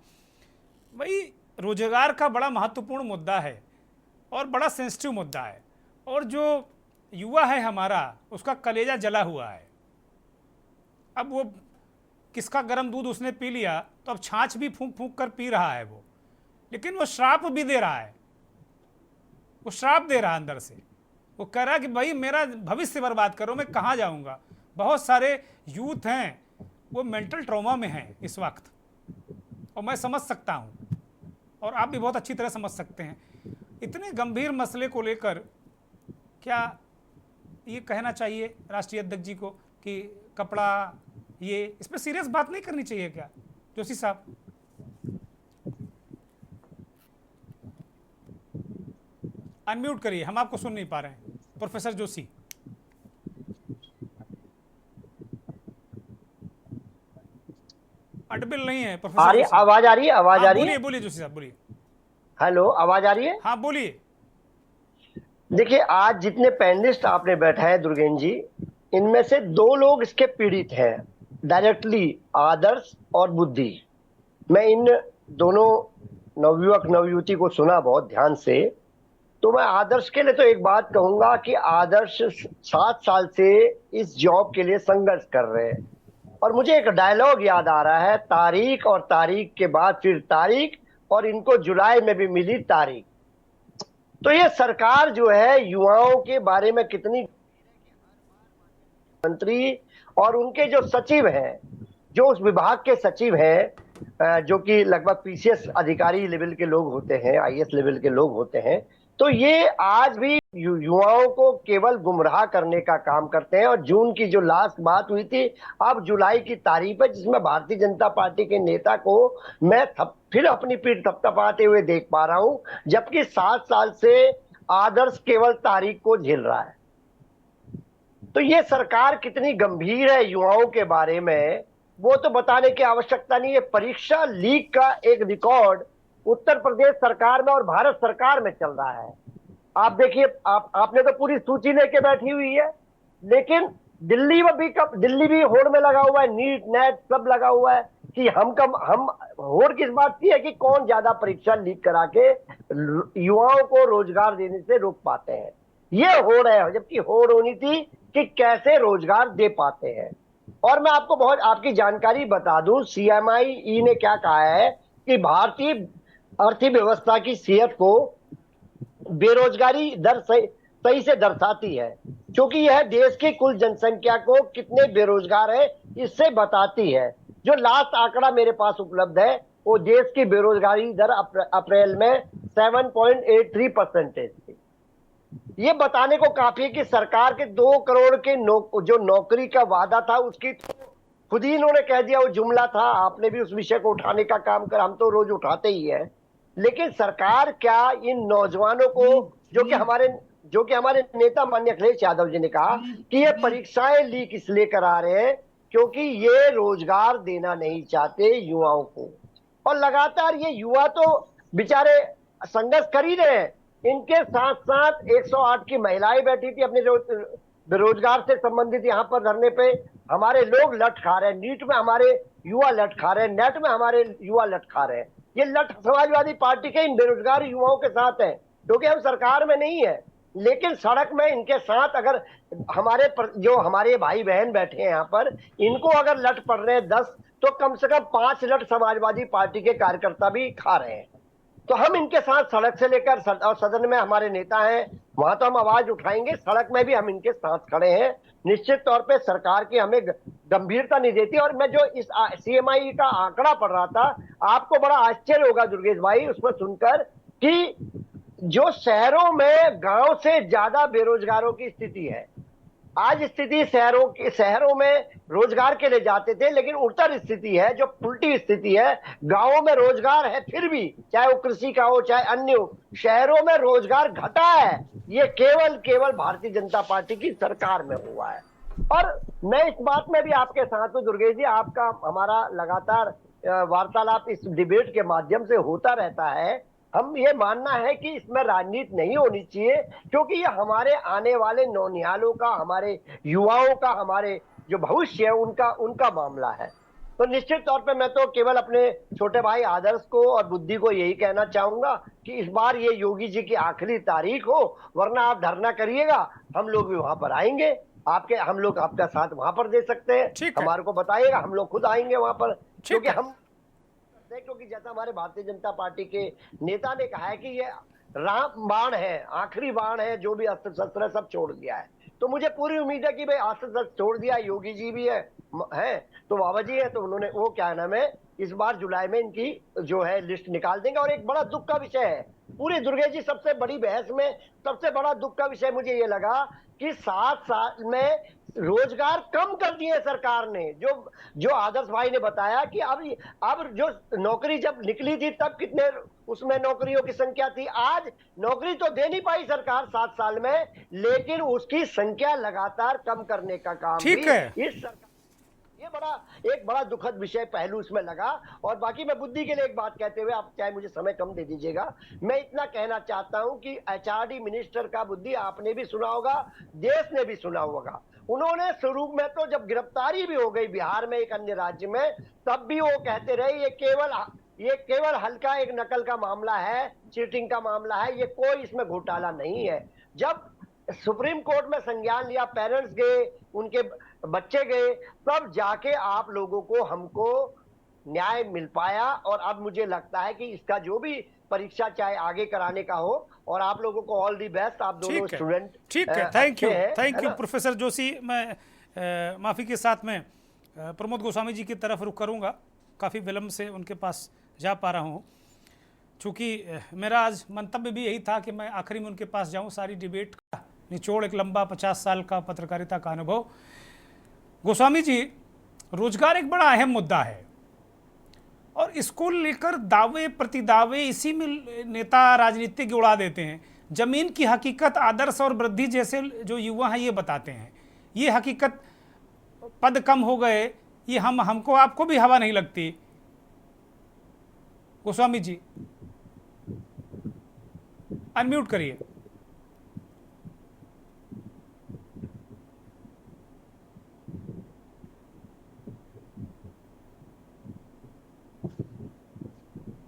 भाई, रोजगार का बड़ा महत्वपूर्ण मुद्दा है और बड़ा सेंसिटिव मुद्दा है, और जो युवा है हमारा, उसका कलेजा जला हुआ है। अब वो किसका गर्म दूध उसने पी लिया, तो अब छाछ भी फूंक फूंक कर पी रहा है वो, लेकिन वो श्राप भी दे रहा है, वो श्राप दे रहा है अंदर से। वो कह रहा है कि भाई मेरा भविष्य बर्बाद करो, मैं कहाँ जाऊँगा। बहुत सारे यूथ हैं वो मेंटल ट्रॉमा में हैं इस वक्त, और मैं समझ सकता हूँ, और आप भी बहुत अच्छी तरह समझ सकते हैं। इतने गंभीर मसले को लेकर क्या ये कहना चाहिए राष्ट्रीय अध्यक्ष जी को कि कपड़ा, ये इस पर सीरियस बात नहीं करनी चाहिए क्या जोशी साहब? अनम्यूट करिए, हम आपको सुन नहीं पा रहे हैं प्रोफेसर जोशी। अटबिल नहीं है प्रोफेसर। आवाज आ रही है, आवाज आ रही है। बोलिए बोलिए जोशी साहब, बोलिए। हेलो, आवाज आ रही है? हाँ बोलिए। देखिए, आज जितने पैनलिस्ट आपने बैठाए दुर्गेन जी, इनमें से 2 लोग इसके पीड़ित हैं डायरेक्टली, आदर्श और बुद्धि। मैं इन दोनों नवयुवक नवयुवती को सुना बहुत ध्यान से, तो मैं आदर्श के लिए तो एक बात कहूंगा कि आदर्श 7 साल से इस जॉब के लिए संघर्ष कर रहे हैं। और मुझे एक डायलॉग याद आ रहा है, तारीख और तारीख के बाद फिर तारीख, और इनको जुलाई में भी मिली तारीख। तो ये सरकार जो है युवाओं के बारे में कितनी, मंत्री और उनके जो सचिव हैं, जो उस विभाग के सचिव हैं, जो कि लगभग पीसीएस अधिकारी लेवल के लोग होते हैं, आईएएस लेवल के लोग होते हैं, तो ये आज भी युवाओं को केवल गुमराह करने का काम करते हैं। और जून की जो लास्ट बात हुई थी, अब जुलाई की तारीख है, जिसमें भारतीय जनता पार्टी के नेता को मैं फिर अपनी पीठ थपथपाते हुए देख पा रहा हूं, जबकि 7 साल से आदर्श केवल तारीख को झेल रहा है। तो ये सरकार कितनी गंभीर है युवाओं के बारे में, वो तो बताने की आवश्यकता नहीं है। परीक्षा लीक का एक रिकॉर्ड उत्तर प्रदेश सरकार में और भारत सरकार में चल रहा है। आप देखिए, आपने तो पूरी सूची लेके बैठी हुई है, लेकिन दिल्ली भी होड़ में लगा हुआ है, नीट नेट सब लगा हुआ है कि हम होड़ किस बात की है कि कौन ज्यादा परीक्षा लीक करा के युवाओं को रोजगार देने से रोक पाते हैं। ये होड़ है, जबकि होड़ होनी थी कि कैसे रोजगार दे पाते हैं। और मैं आपको बहुत आपकी जानकारी बता दूं, CMI ने क्या कहा है कि भारतीय अर्थव्यवस्था की सेहत को बेरोजगारी दर सही से दर्शाती है, क्योंकि यह देश की कुल जनसंख्या को कितने बेरोजगार है इससे बताती है। जो लास्ट आंकड़ा मेरे पास उपलब्ध है, वो देश की बेरोजगारी दर अप्रैल में 7.83% थी। ये बताने को काफी है कि सरकार के 2 करोड़ के जो नौकरी का वादा था, उसकी खुद ही इन्होंने कह दिया वो जुमला था। आपने भी उस विषय को उठाने का काम कर, हम तो रोज उठाते ही है। लेकिन सरकार क्या इन नौजवानों को, जो कि हमारे नेता माननीय अखिलेश यादव जी ने कहा कि ये परीक्षाएं लीक इसलिए करा रहे हैं क्योंकि ये रोजगार देना नहीं चाहते युवाओं को। और लगातार ये युवा तो बेचारे संघर्ष कर ही रहे हैं। इनके साथ साथ 108 की महिलाएं बैठी थी अपने बेरोजगार से संबंधित यहाँ पर धरने पे। हमारे लोग लठ खा रहे हैं, नीट में हमारे युवा लठ खा रहे हैं, नेट में हमारे युवा लठ खा रहे हैं। ये लठ समाजवादी पार्टी के इन बेरोजगार युवाओं के साथ है, क्योंकि हम सरकार में नहीं है, लेकिन सड़क में इनके साथ अगर जो हमारे भाई बहन बैठे हैं यहाँ पर, इनको अगर लठ पड़ रहे हैं 10, तो कम से कम 5 लठ समाजवादी पार्टी के कार्यकर्ता भी खा रहे हैं। तो हम इनके साथ सड़क से लेकर सदन में हमारे नेता हैं, वहां तो हम आवाज उठाएंगे, सड़क में भी हम इनके साथ खड़े हैं। निश्चित तौर पे सरकार की हमें गंभीरता नहीं देती। और मैं जो इस CMI का आंकड़ा पढ़ रहा था, आपको बड़ा आश्चर्य होगा दुर्गेश भाई उसमें सुनकर कि जो शहरों में गांव से ज्यादा बेरोजगारों की स्थिति है। आज स्थिति शहरों में रोजगार के लिए जाते थे, लेकिन उत्तर स्थिति है, जो उल्टी स्थिति है, गांवों में रोजगार है फिर भी, चाहे वो कृषि का हो चाहे अन्य हो, शहरों में रोजगार घटा है। ये केवल भारतीय जनता पार्टी की सरकार में हुआ है। और मैं इस बात में भी आपके साथ हूं दुर्गेश जी, आपका हमारा लगातार वार्तालाप इस डिबेट के माध्यम से होता रहता है। हम ये मानना है कि इसमें राजनीति नहीं होनी चाहिए, क्योंकि ये हमारे आने वाले नौनिहालों का, हमारे युवाओं का, हमारे जो भविष्य है उनका मामला है। तो निश्चित तौर पे मैं तो केवल अपने छोटे भाई आदर्श को और बुद्धि को यही कहना चाहूंगा कि इस बार ये योगी जी की आखिरी तारीख हो, वरना आप धरना करिएगा, हम लोग भी वहां पर आएंगे। हम लोग आपका साथ वहां पर दे सकते हैं, हमारे को बताइएगा, हम लोग खुद आएंगे वहां पर, क्योंकि जैसा हमारे भारतीय जनता पार्टी के नेता ने कहा है कि ये राम बाण है, आखिरी बाण है, जो भी अस्त्र शस्त्र सब छोड़ दिया है। तो मुझे पूरी उम्मीद है कि भाई अस्त्र शस्त्र छोड़ दिया, योगी जी भी है तो बाबा जी है, तो उन्होंने वो क्या नाम है, इस बार जुलाई में इनकी जो है लिस्ट निकाल देंगे। और एक बड़ा दुख का विषय है पूरी दुर्गेश जी, सबसे बड़ी बहस में सबसे बड़ा दुख का विषय मुझे ये लगा कि 7 साल में रोजगार कम कर दिए सरकार ने। जो आदर्श भाई ने बताया कि अब जो नौकरी जब निकली थी तब कितने उसमें नौकरियों की संख्या थी, आज नौकरी तो दे नहीं पाई सरकार 7 साल में, लेकिन उसकी संख्या लगातार कम करने का काम भी इस सरकार। ये एक बड़ा दुखद विषय पहलू इसमें लगा। और बाकी मैं बुद्धि के लिए एक बात कहते हुए, आप चाहे मुझे समय कम दे दीजिएगा, मैं इतना कहना चाहता हूं कि एचआरडी मिनिस्टर का बुद्धि आपने भी सुना होगा, देश ने भी सुना होगा। उन्होंने शुरू में तो जब गिरफ्तारी भी हो गई बिहार में एक अन्य राज्य में, तब भी वो कहते रहे ये केवल हल्का एक नकल का मामला है, चीटिंग का मामला है, ये कोई इसमें घोटाला नहीं है। जब सुप्रीम कोर्ट में संज्ञान लिया, पेरेंट्स गए, उनके बच्चे गए, तब जाके आप लोगों को हमको न्याय मिल पाया। और अब मुझे लगता है कि इसका जो भी परीक्षा चाहे आगे कराने का हो, और आप लोगों को ऑल दी बेस्ट, आप दोनों स्टूडेंट। ठीक है, थैंक यू प्रोफेसर जोशी। मैं माफी के साथ में प्रमोद गोस्वामी जी की तरफ रुख करूंगा, काफ़ी विलम्ब से उनके पास जा पा रहा हूँ, चूँकि मेरा आज मंतव्य भी यही था कि मैं आखिरी में उनके पास जाऊँ। सारी डिबेट का निचोड़ एक लंबा 50 साल का पत्रकारिता का अनुभव। गोस्वामी जी, रोजगार एक बड़ा अहम मुद्दा है और इसको लेकर दावे प्रतिदावे इसी में नेता राजनीतिक उड़ा देते हैं। जमीन की हकीकत आदर्श और वृद्धि जैसे जो युवा हैं ये बताते हैं। ये हकीकत पद कम हो गए, ये हमको आपको भी हवा नहीं लगती। गोस्वामी जी अनम्यूट करिए।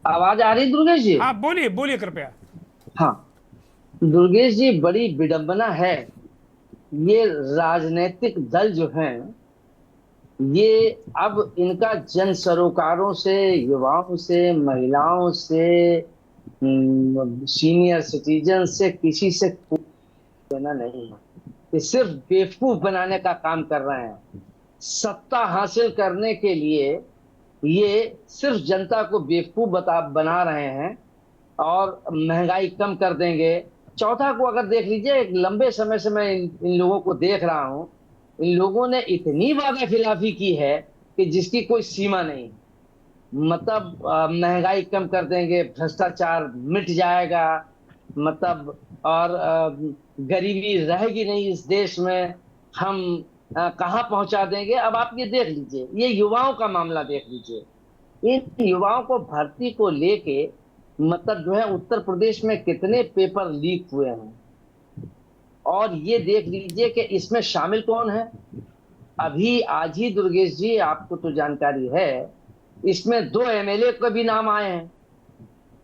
आवाज आ रही दुर्गेश जी? हाँ बोलिए बोलिए कृपया। हाँ दुर्गेश जी, बड़ी विडंबना है, ये राजनीतिक दल जो हैं ये अब इनका जन सरोकारों से, युवाओं से, महिलाओं से, सीनियर सिटीजन से, किसी से लेना नहीं है। ये सिर्फ बेवकूफ बनाने का काम कर रहे हैं। सत्ता हासिल करने के लिए ये सिर्फ जनता को बेवकूफ बना रहे हैं और महंगाई कम कर देंगे। चौथा को अगर देख लीजिए, एक लंबे समय से मैं इन लोगों को देख रहा हूं, इन लोगों ने इतनी वादा खिलाफी की है कि जिसकी कोई सीमा नहीं। मतलब महंगाई कम कर देंगे, भ्रष्टाचार मिट जाएगा, मतलब और गरीबी रहेगी नहीं इस देश में, हम कहाँ पहुंचा देंगे। अब आप ये देख लीजिए, ये युवाओं का मामला देख लीजिए। इन युवाओं को भर्ती को लेके मतलब जो है उत्तर प्रदेश में कितने पेपर लीक हुए हैं, और ये देख लीजिए कि इसमें शामिल कौन है। अभी आज ही दुर्गेश जी, आपको तो जानकारी है, इसमें 2 एमएलए का भी नाम आए हैं।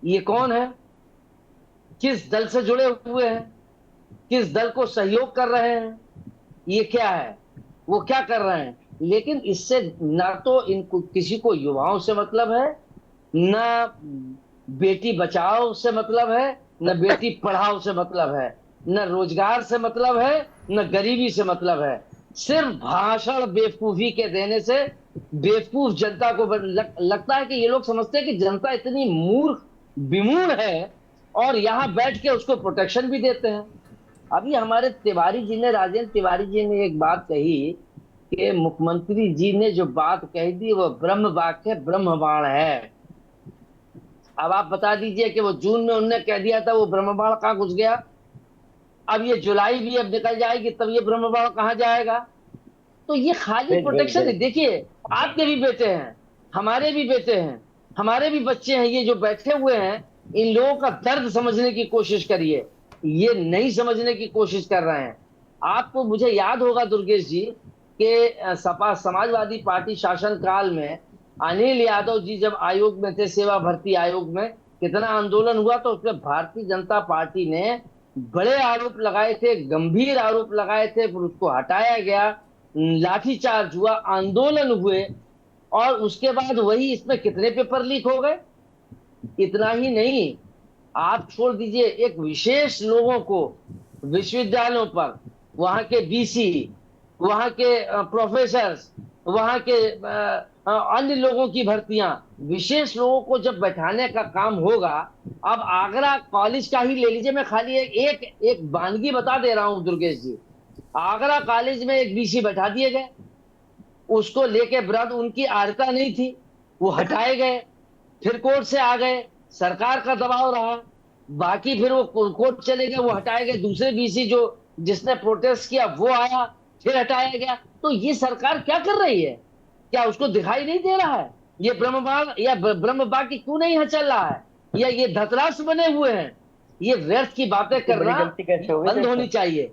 ये कौन है, किस दल से जुड़े हुए हैं, किस दल को सहयोग कर रहे हैं, ये क्या है, वो क्या कर रहे हैं। लेकिन इससे ना तो इनको किसी को युवाओं से मतलब है, न बेटी बचाओ से मतलब है, न बेटी पढ़ाओ से मतलब है, न रोजगार से मतलब है, न गरीबी से मतलब है। सिर्फ भाषण बेवकूफी के देने से बेवकूफ जनता को लगता है कि ये लोग समझते हैं कि जनता इतनी मूर्ख विमूढ़ है और यहाँ बैठ के उसको प्रोटेक्शन भी देते हैं। अभी हमारे तिवारी जी ने, राजेंद्र तिवारी जी ने एक बात कही कि मुख्यमंत्री जी ने जो बात कही थी वो ब्रह्म वाक्य ब्रह्म बाण है। अब आप बता दीजिए कि वो जून में उन्होंने कह दिया था, वो ब्रह्म बाण कहाँ घुस गया। अब ये जुलाई भी अब निकल जाएगी, तब ये ब्रह्म बाण कहाँ जाएगा। तो ये खाली प्रोटेक्शन है। देखिए, आपके भी बेटे हैं, हमारे भी बेटे हैं, हमारे भी बच्चे हैं, ये जो बैठे हुए हैं, इन लोगों का दर्द समझने की कोशिश करिए। ये नहीं समझने की कोशिश कर रहे हैं। आपको, मुझे याद होगा दुर्गेश जी कि सपा समाजवादी पार्टी शासन काल में अनिल यादव जी जब आयोग में थे, सेवा भर्ती आयोग में, कितना आंदोलन हुआ, तो उसमें भारतीय जनता पार्टी ने बड़े आरोप लगाए थे, गंभीर आरोप लगाए थे, फिर उसको हटाया गया, लाठीचार्ज हुआ, आंदोलन हुए, और उसके बाद वही इसमें कितने पेपर लीक हो गए। इतना ही नहीं, आप छोड़ दीजिए, एक विशेष लोगों को विश्वविद्यालयों पर, वहां के बीसी, वहां के प्रोफेसर्स, वहां के अन्य लोगों की भर्तियां, विशेष लोगों को जब बैठाने का काम होगा। अब आगरा कॉलेज का ही ले लीजिए, मैं खाली एक वानगी बता दे रहा हूं दुर्गेश जी। आगरा कॉलेज में एक बीसी बैठा दिए गए, उसको लेके विरोध, उनकी आर्हता नहीं थी, वो हटाए गए, फिर कोर्ट से आ गए, सरकार का दबाव रहा, बाकी फिर वो कोर्ट चले गए, वो हटाए गए। दूसरे बीसी जो जिसने प्रोटेस्ट किया वो आया, फिर हटाया गया। तो ये सरकार क्या कर रही है, क्या उसको दिखाई नहीं दे रहा है? ये ब्रह्मबाग या ब्रह्मबाग की क्यों नहीं यहाँ चल रहा है? या ये धतराष्ट्र बने हुए हैं? ये व्यर्थ की बातें करना बंद होनी चाहिए।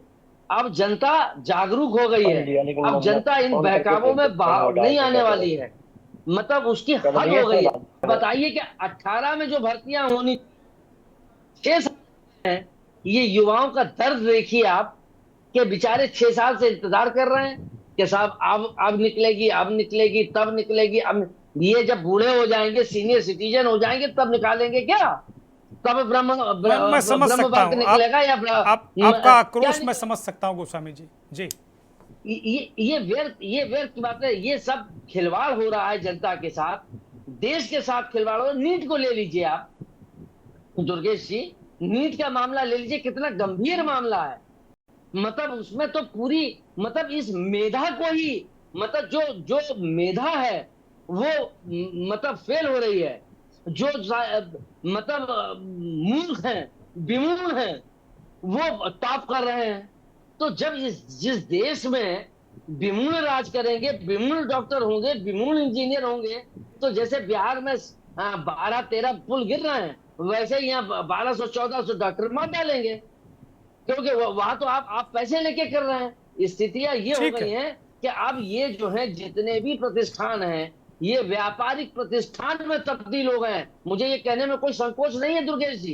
अब जनता जागरूक हो गई है, अब जनता इन बहकावों में नहीं आने वाली है, मतलब उसकी हद हो गई है। बताइए कि 18 में जो भर्तियां होनी 6 साल है, ये युवाओं का दर्द देखिए आप, कि बेचारे 6 साल से इंतजार कर रहे हैं कि साहब अब निकलेगी, अब निकलेगी, तब निकलेगी। अब ये जब बूढ़े हो जाएंगे, सीनियर सिटीजन हो जाएंगे, तब निकालेंगे क्या? तब मैं समझ सकता हूँ निकलेगा या आपका आक्रोश मैं समझ सकता हूँ गोस्वामी जी। जी, ये व्यर्थ की बात है। ये सब खिलवाड़ हो रहा है जनता के साथ, देश के साथ खिलवाड़ हो रहा है। नीट को ले लीजिए आप दुर्गेश जी, नीट का मामला ले लीजिए, कितना गंभीर मामला है। मतलब उसमें तो पूरी, मतलब इस मेधा को ही, मतलब जो मेधा है वो मतलब फेल हो रही है, जो मतलब मूर्ख हैं, विमूढ़ हैं, वो टॉप कर रहे हैं। तो जब जिस देश में विमूढ़ राज करेंगे, विमूढ़ डॉक्टर होंगे, विमूढ़ इंजीनियर होंगे, तो जैसे बिहार में 12-13 पुल गिर रहे हैं, वैसे ही यहाँ 1200-1400 डॉक्टर मार डालेंगे, क्योंकि वहां तो आप पैसे लेके कर रहे हैं। स्थितियां ये हो गई हैं कि अब ये जो है जितने भी प्रतिष्ठान हैं, ये व्यापारिक प्रतिष्ठान में तब्दील हो गए हैं। मुझे ये कहने में कोई संकोच नहीं है दुर्गेश जी,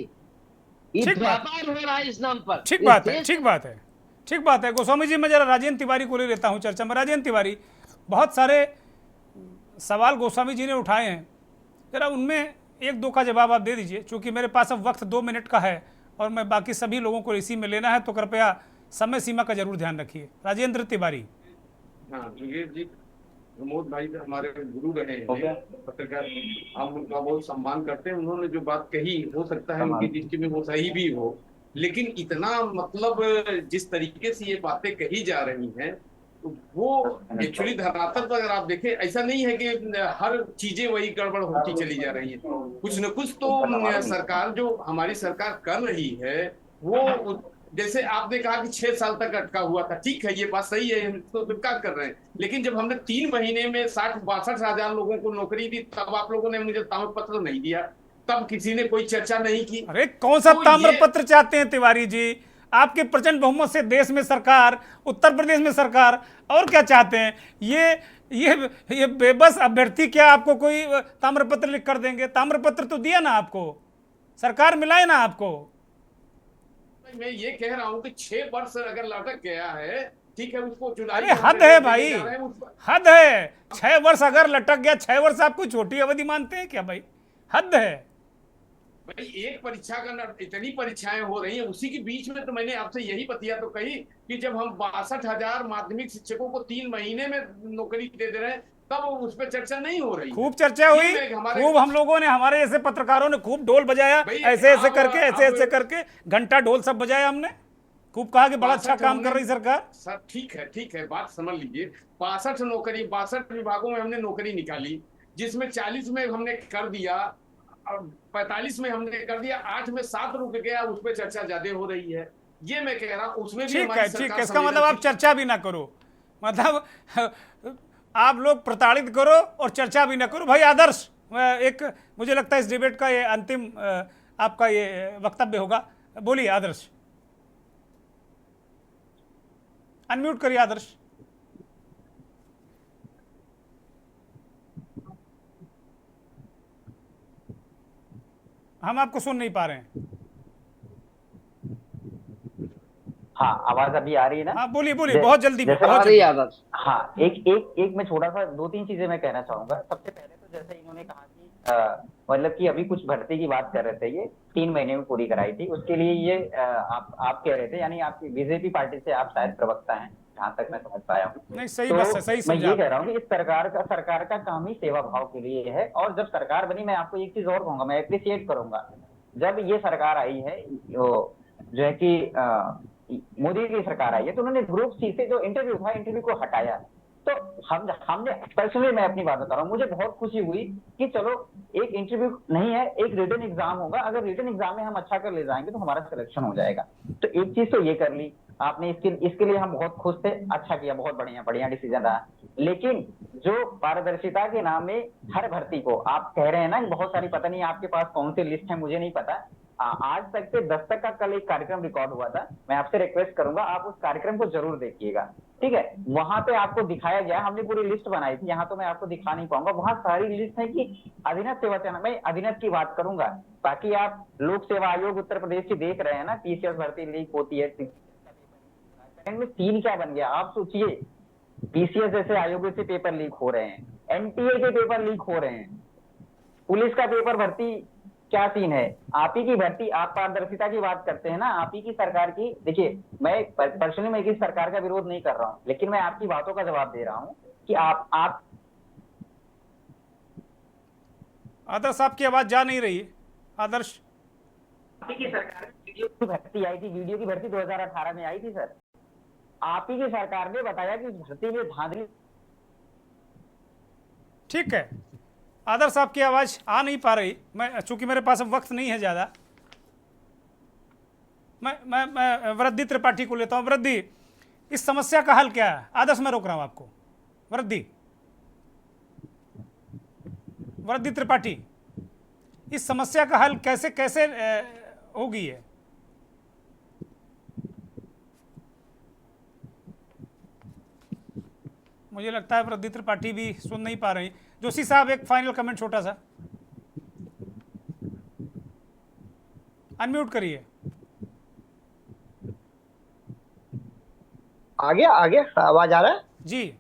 ये व्यापार हो रहा है इस नाम पर। ठीक बात है, ठीक बात है, ठीक बात है। गोस्वामी जी, मैं जरा राजेंद्र तिवारी को ले लेता हूं चर्चा में। राजेंद्र तिवारी, बहुत सारे सवाल गोस्वामी जी ने उठाए हैं, जरा उनमें 1-2 का जवाब आप दे दीजिए, क्योंकि मेरे पास अब वक्त 2 मिनट का है और मैं बाकी सभी लोगों को इसी में लेना है, तो कृपया समय सीमा का जरूर ध्यान रखिए। राजेंद्र तिवारी। हाँ जी, प्रमोद भाई तो हमारे गुरु रहे हैं पत्रकार, हम उनका बहुत सम्मान करते हैं। उन्होंने जो बात कही, हो सकता है उनकी दृष्टि में वो सही भी हो, लेकिन इतना मतलब जिस तरीके से ये बातें कही जा रही हैं, तो वो एक्चुअली धरातल पर अगर आप देखें, ऐसा नहीं है कि हर चीजें वही गड़बड़ होती चली जा रही है। कुछ न कुछ तो सरकार, जो हमारी सरकार कर रही है, वो जैसे आपने कहा कि 6 साल तक अटका हुआ था, ठीक है, ये बात सही है, हम तो स्वीकार कर रहे हैं। लेकिन जब हमने 3 महीने में 60-62 हजार लोगों को नौकरी दी, तब आप लोगों ने मुझे ताम्र पत्र नहीं दिया, तब किसी ने कोई चर्चा नहीं की। अरे कौन सा ताम्र पत्र चाहते हैं तिवारी जी? आपके प्रचंड बहुमत से देश में सरकार, उत्तर प्रदेश में सरकार, और क्या चाहते हैं? ये बेबस अभ्यर्थी क्या आपको कोई ताम्र पत्र लिख कर देंगे? ताम्र पत्र तो दिया ना आपको, सरकार मिलाए ना आपको। मैं ये कह रहा हूँ कि 6 वर्ष अगर लटक गया है, ठीक है, उसको जुलाई। अरे हद है भाई, हद है। 6 वर्ष अगर लटक गया, 6 वर्ष आप कोई छोटी अवधि मानते हैं क्या भाई? हद है भाई। एक परीक्षा का इतनी परीक्षाएं हो रही हैं, उसी के बीच में तो मैंने आपसे यही बतिया तो कही कि जब हम 62,000 माध्यमिक शिक्षकों को 3 महीने में नौकरी दे रहे हैं, तब उस पर चर्चा नहीं हो रही। खूब चर्चा हुई, खूब हम लोगों ने, हमारे जैसे पत्रकारों ने खूब ढोल बजाया, ऐसे ऐसे करके घंटा ढोल सब बजाया हमने, खूब कहा कि बड़ा अच्छा काम कर रही सरकार। सर ठीक है, बात समझ लीजिए। 62 विभागों में हमने नौकरी निकाली, जिसमें 40 में हमने कर दिया, 45 में हमने कर दिया, 8 में 7 रुक गया, उस पर चर्चा ज्यादा हो रही है। ये मैं कह रहा हूँ, उसमें भी ठीक है, इसका मतलब आप चर्चा भी ना करो, मतलब आप लोग प्रताड़ित करो और चर्चा भी ना करो। भाई आदर्श, एक मुझे लगता है इस डिबेट का ये अंतिम आपका ये वक्तव्य होगा, बोलिए आदर्श। अनम्यूट करिए आदर्श। हम आपको सुन नहीं पा रहे हैं। हाँ, आवाज अभी आ रही है ना? हाँ बोलिए, बहुत जल्दी। हाँ, एक मैं छोटा सा 2-3 चीजें मैं कहना चाहूंगा। सबसे पहले तो जैसे इन्होंने कहा कि मतलब कि अभी कुछ भर्ती की बात कर रहे थे, ये 3 महीने में पूरी कराई थी, उसके लिए ये आप कह रहे थे, यानी आपकी बीजेपी पार्टी से आप शायद प्रवक्ता हैं, जहां तक मैं समझ पाया हूँ। नहीं, सही तो बस है, सही मैं ये कह रहा हूँ कि इस सरकार का काम ही सेवा भाव के लिए है। और जब सरकार बनी, मैं आपको एक चीज और कहूंगा, मैं अप्रिशिएट करूंगा, जब ये सरकार आई है, जो है कि मोदी की सरकार आई है, तो उन्होंने ग्रुप सी से जो इंटरव्यू था, इंटरव्यू को हटाया। तो हमने पर्सनली, मैं अपनी बात बता रहा हूँ, मुझे बहुत खुशी हुई कि चलो एक इंटरव्यू नहीं है, एक रिटन एग्जाम होगा, अगर रिटन एग्जाम में हम अच्छा कर ले जाएंगे तो हमारा सिलेक्शन हो जाएगा। तो एक चीज तो ये कर ली। आपने इसके लिए हम बहुत खुश थे, अच्छा किया, बहुत बढ़िया डिसीजन रहा। लेकिन जो पारदर्शिता के नाम में हर भर्ती को आप कह रहे हैं ना, बहुत सारी, पता नहीं आपके पास कौन सी लिस्ट है मुझे नहीं पता, आज तक से 10 तक का कल एक कार्यक्रम रिकॉर्ड हुआ था, मैं आपसे रिक्वेस्ट करूंगा आप उस कार्यक्रम को जरूर देखिएगा, ठीक है। वहां पे आपको दिखाया गया, हमने पूरी लिस्ट बनाई थी, यहाँ तो मैं आपको दिखा नहीं पाऊंगा, वहां सारी लिस्ट है कि अधीनस्थ सेवा चयन, मैं अधीनस्थ की बात करूंगा, बाकी आप लोक सेवा आयोग उत्तर प्रदेश की देख रहे हैं ना, पीसीएस भर्ती लीक होती है, में सीन क्या बन गया आप सोचिए। पीसीएस जैसे आयोगों से पेपर लीक हो रहे हैं, एनटीए के पेपर लीक हो रहे हैं, पुलिस का पेपर भर्ती क्या सीन है, आप ही की भर्ती, आप पारदर्शिता की बात करते हैं ना, आप ही की सरकार की, देखिए मैं पर्सनली मैं किसी सरकार का विरोध नहीं कर रहा हूं, लेकिन मैं आपकी बातों का जवाब दे रहा हूं कि आप आदर्श आपकी आवाज जा नहीं रही है। आदर्श, आप ही की सरकार में वीडियो की भर्ती आई थी, वीडियो की भर्ती 2018 में आई थी सर, आप ही की सरकार ने बताया कि भर्ती में धांधली। ठीक है आदर्श, आपकी आवाज आ नहीं पा रही, मैं चूंकि मेरे पास अब वक्त नहीं है ज्यादा, मैं वृद्धि त्रिपाठी को लेता हूं। वृद्धि, इस समस्या का हल क्या है? आदर्श मैं रोक रहा हूं आपको। वृद्धि त्रिपाठी, इस समस्या का हल कैसे कैसे होगी है? मुझे लगता है वृद्धि त्रिपाठी भी सुन नहीं पा रही। जोशी साहब एक फाइनल कमेंट छोटा सा, अनम्यूट करिए। आगे आवाज आ रहा है जी।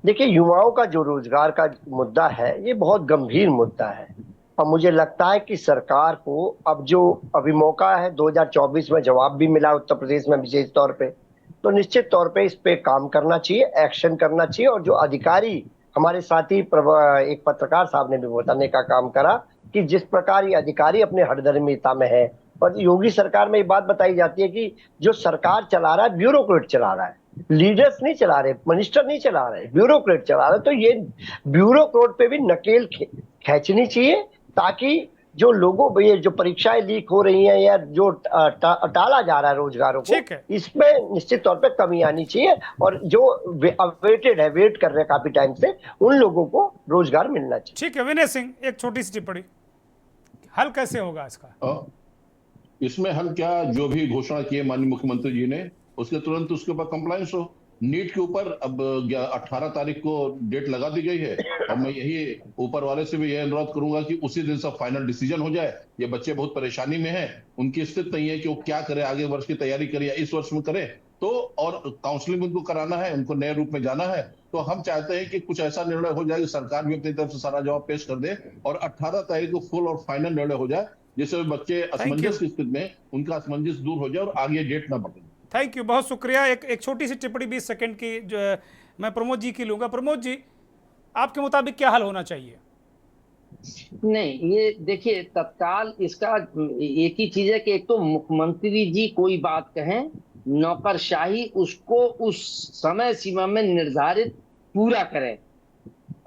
देखिए, युवाओं का जो रोजगार का मुद्दा है ये बहुत गंभीर मुद्दा है, और मुझे लगता है कि सरकार को अब जो अभी मौका है, 2024 में जवाब भी मिला उत्तर प्रदेश में विशेष तौर पे, तो निश्चित तौर पे इस पे काम करना चाहिए, एक्शन करना चाहिए। और जो अधिकारी, हमारे साथी एक पत्रकार साहब ने भी बताने का काम करा कि जिस प्रकार ये अधिकारी अपने हठधर्मिता में है, और योगी सरकार में ये बात बताई जाती है कि जो सरकार चला रहा है ब्यूरोक्रेट चला रहा है, लीडर्स नहीं चला रहे, मिनिस्टर नहीं चला रहे, ब्यूरोक्रेट चला रहे। तो ये ब्यूरोक्रेट पे भी नकेल खींचनी चाहिए, ताकि जो लोगों, ये जो परीक्षाएं लीक हो रही हैं या जो टाला जा रहा है रोजगारों को, इसमें निश्चित तौर पे कमी आनी चाहिए, और जो अवेटेड है, वेट कर रहे हैं काफी टाइम से, उन लोगों को रोजगार मिलना चाहिए। ठीक है विनय सिंह, एक छोटी सी टिप्पणी, हल कैसे होगा इसका? इसमें हल क्या, जो भी घोषणा किए माननीय मुख्यमंत्री जी ने, उसके तुरंत उसके ऊपर कंप्लायंस हो। नीट के ऊपर अब 18 तारीख को डेट लगा दी गई है, और मैं यही ऊपर वाले से भी यह अनुरोध करूंगा कि उसी दिन सब फाइनल डिसीजन हो जाए। ये बच्चे बहुत परेशानी में हैं, उनकी स्थिति नहीं है कि वो क्या करे, आगे वर्ष की तैयारी करे या इस वर्ष में करे, तो और काउंसलिंग उनको कराना है, उनको नए रूप में जाना है। तो हम चाहते हैं कि कुछ ऐसा निर्णय हो जाए कि सरकार भी अपनी तरफ से सारा जवाब पेश कर दे, और 18 तारीख को फुल और फाइनल निर्णय हो जाए, जिससे बच्चे असमंजस की स्थिति में उनका असमंजस दूर हो जाए और आगे डेट ना बढ़े। थैंक यू, बहुत शुक्रिया। एक छोटी सी टिप्पणी 20 सेकंड की जो मैं प्रमोद जी की लूंगा। प्रमोद जी, आपके मुताबिक क्या हल होना चाहिए? नहीं, ये देखिए, तत्काल इसका एक ही चीज है कि एक तो मुख्यमंत्री जी कोई बात कहें, नौकरशाही उसको उस समय सीमा में निर्धारित पूरा करें।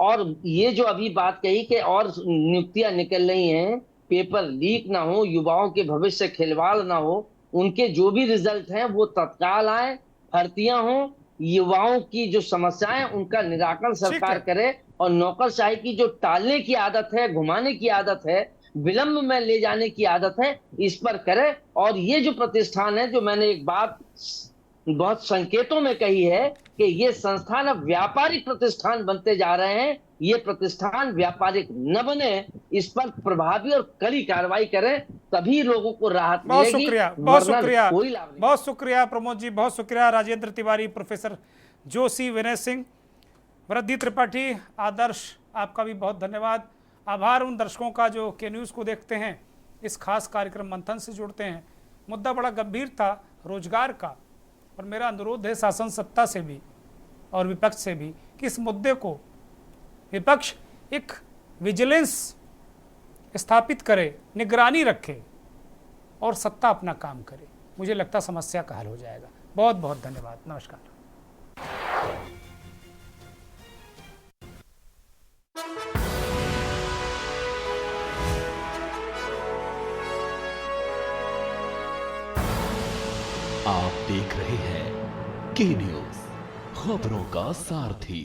और ये जो अभी बात कही कि और नियुक्तियां निकल रही हैं, पेपर लीक ना हो, युवाओं के भविष्य से खिलवाड़ ना हो, उनके जो भी रिजल्ट हैं वो तत्काल आए, भर्तियां हों, युवाओं की जो समस्याएं उनका निराकरण सरकार करे, और नौकरशाही की जो टालने की आदत है, घुमाने की आदत है, विलंब में ले जाने की आदत है, इस पर करे। और ये जो प्रतिष्ठान है, जो मैंने एक बात बहुत संकेतों में कही है कि ये संस्थान अब व्यापारिक प्रतिष्ठान बनते जा रहे हैं, ये प्रतिष्ठान व्यापारिक न बने, इस पर प्रभावी और कड़ी कार्रवाई करें, तभी लोगों को राहत मिलेगी। बहुत शुक्रिया बहुत शुक्रिया प्रमोद जी, बहुत शुक्रिया राजेंद्र तिवारी, प्रोफेसर जोशी, विनय सिंह, वृद्धि त्रिपाठी, आदर्श, आपका भी बहुत धन्यवाद। आभार उन दर्शकों का जो के न्यूज़ को देखते हैं, इस खास कार्यक्रम मंथन से जुड़ते हैं। मुद्दा बड़ा गंभीर था रोजगार का, और मेरा अनुरोध है शासन सत्ता से भी और विपक्ष से भी कि इस मुद्दे को विपक्ष एक विजिलेंस स्थापित करे, निगरानी रखे, और सत्ता अपना काम करे। मुझे लगता समस्या का हल हो जाएगा। बहुत बहुत धन्यवाद, नमस्कार। आप देख रहे हैं के न्यूज, खबरों का सारथी।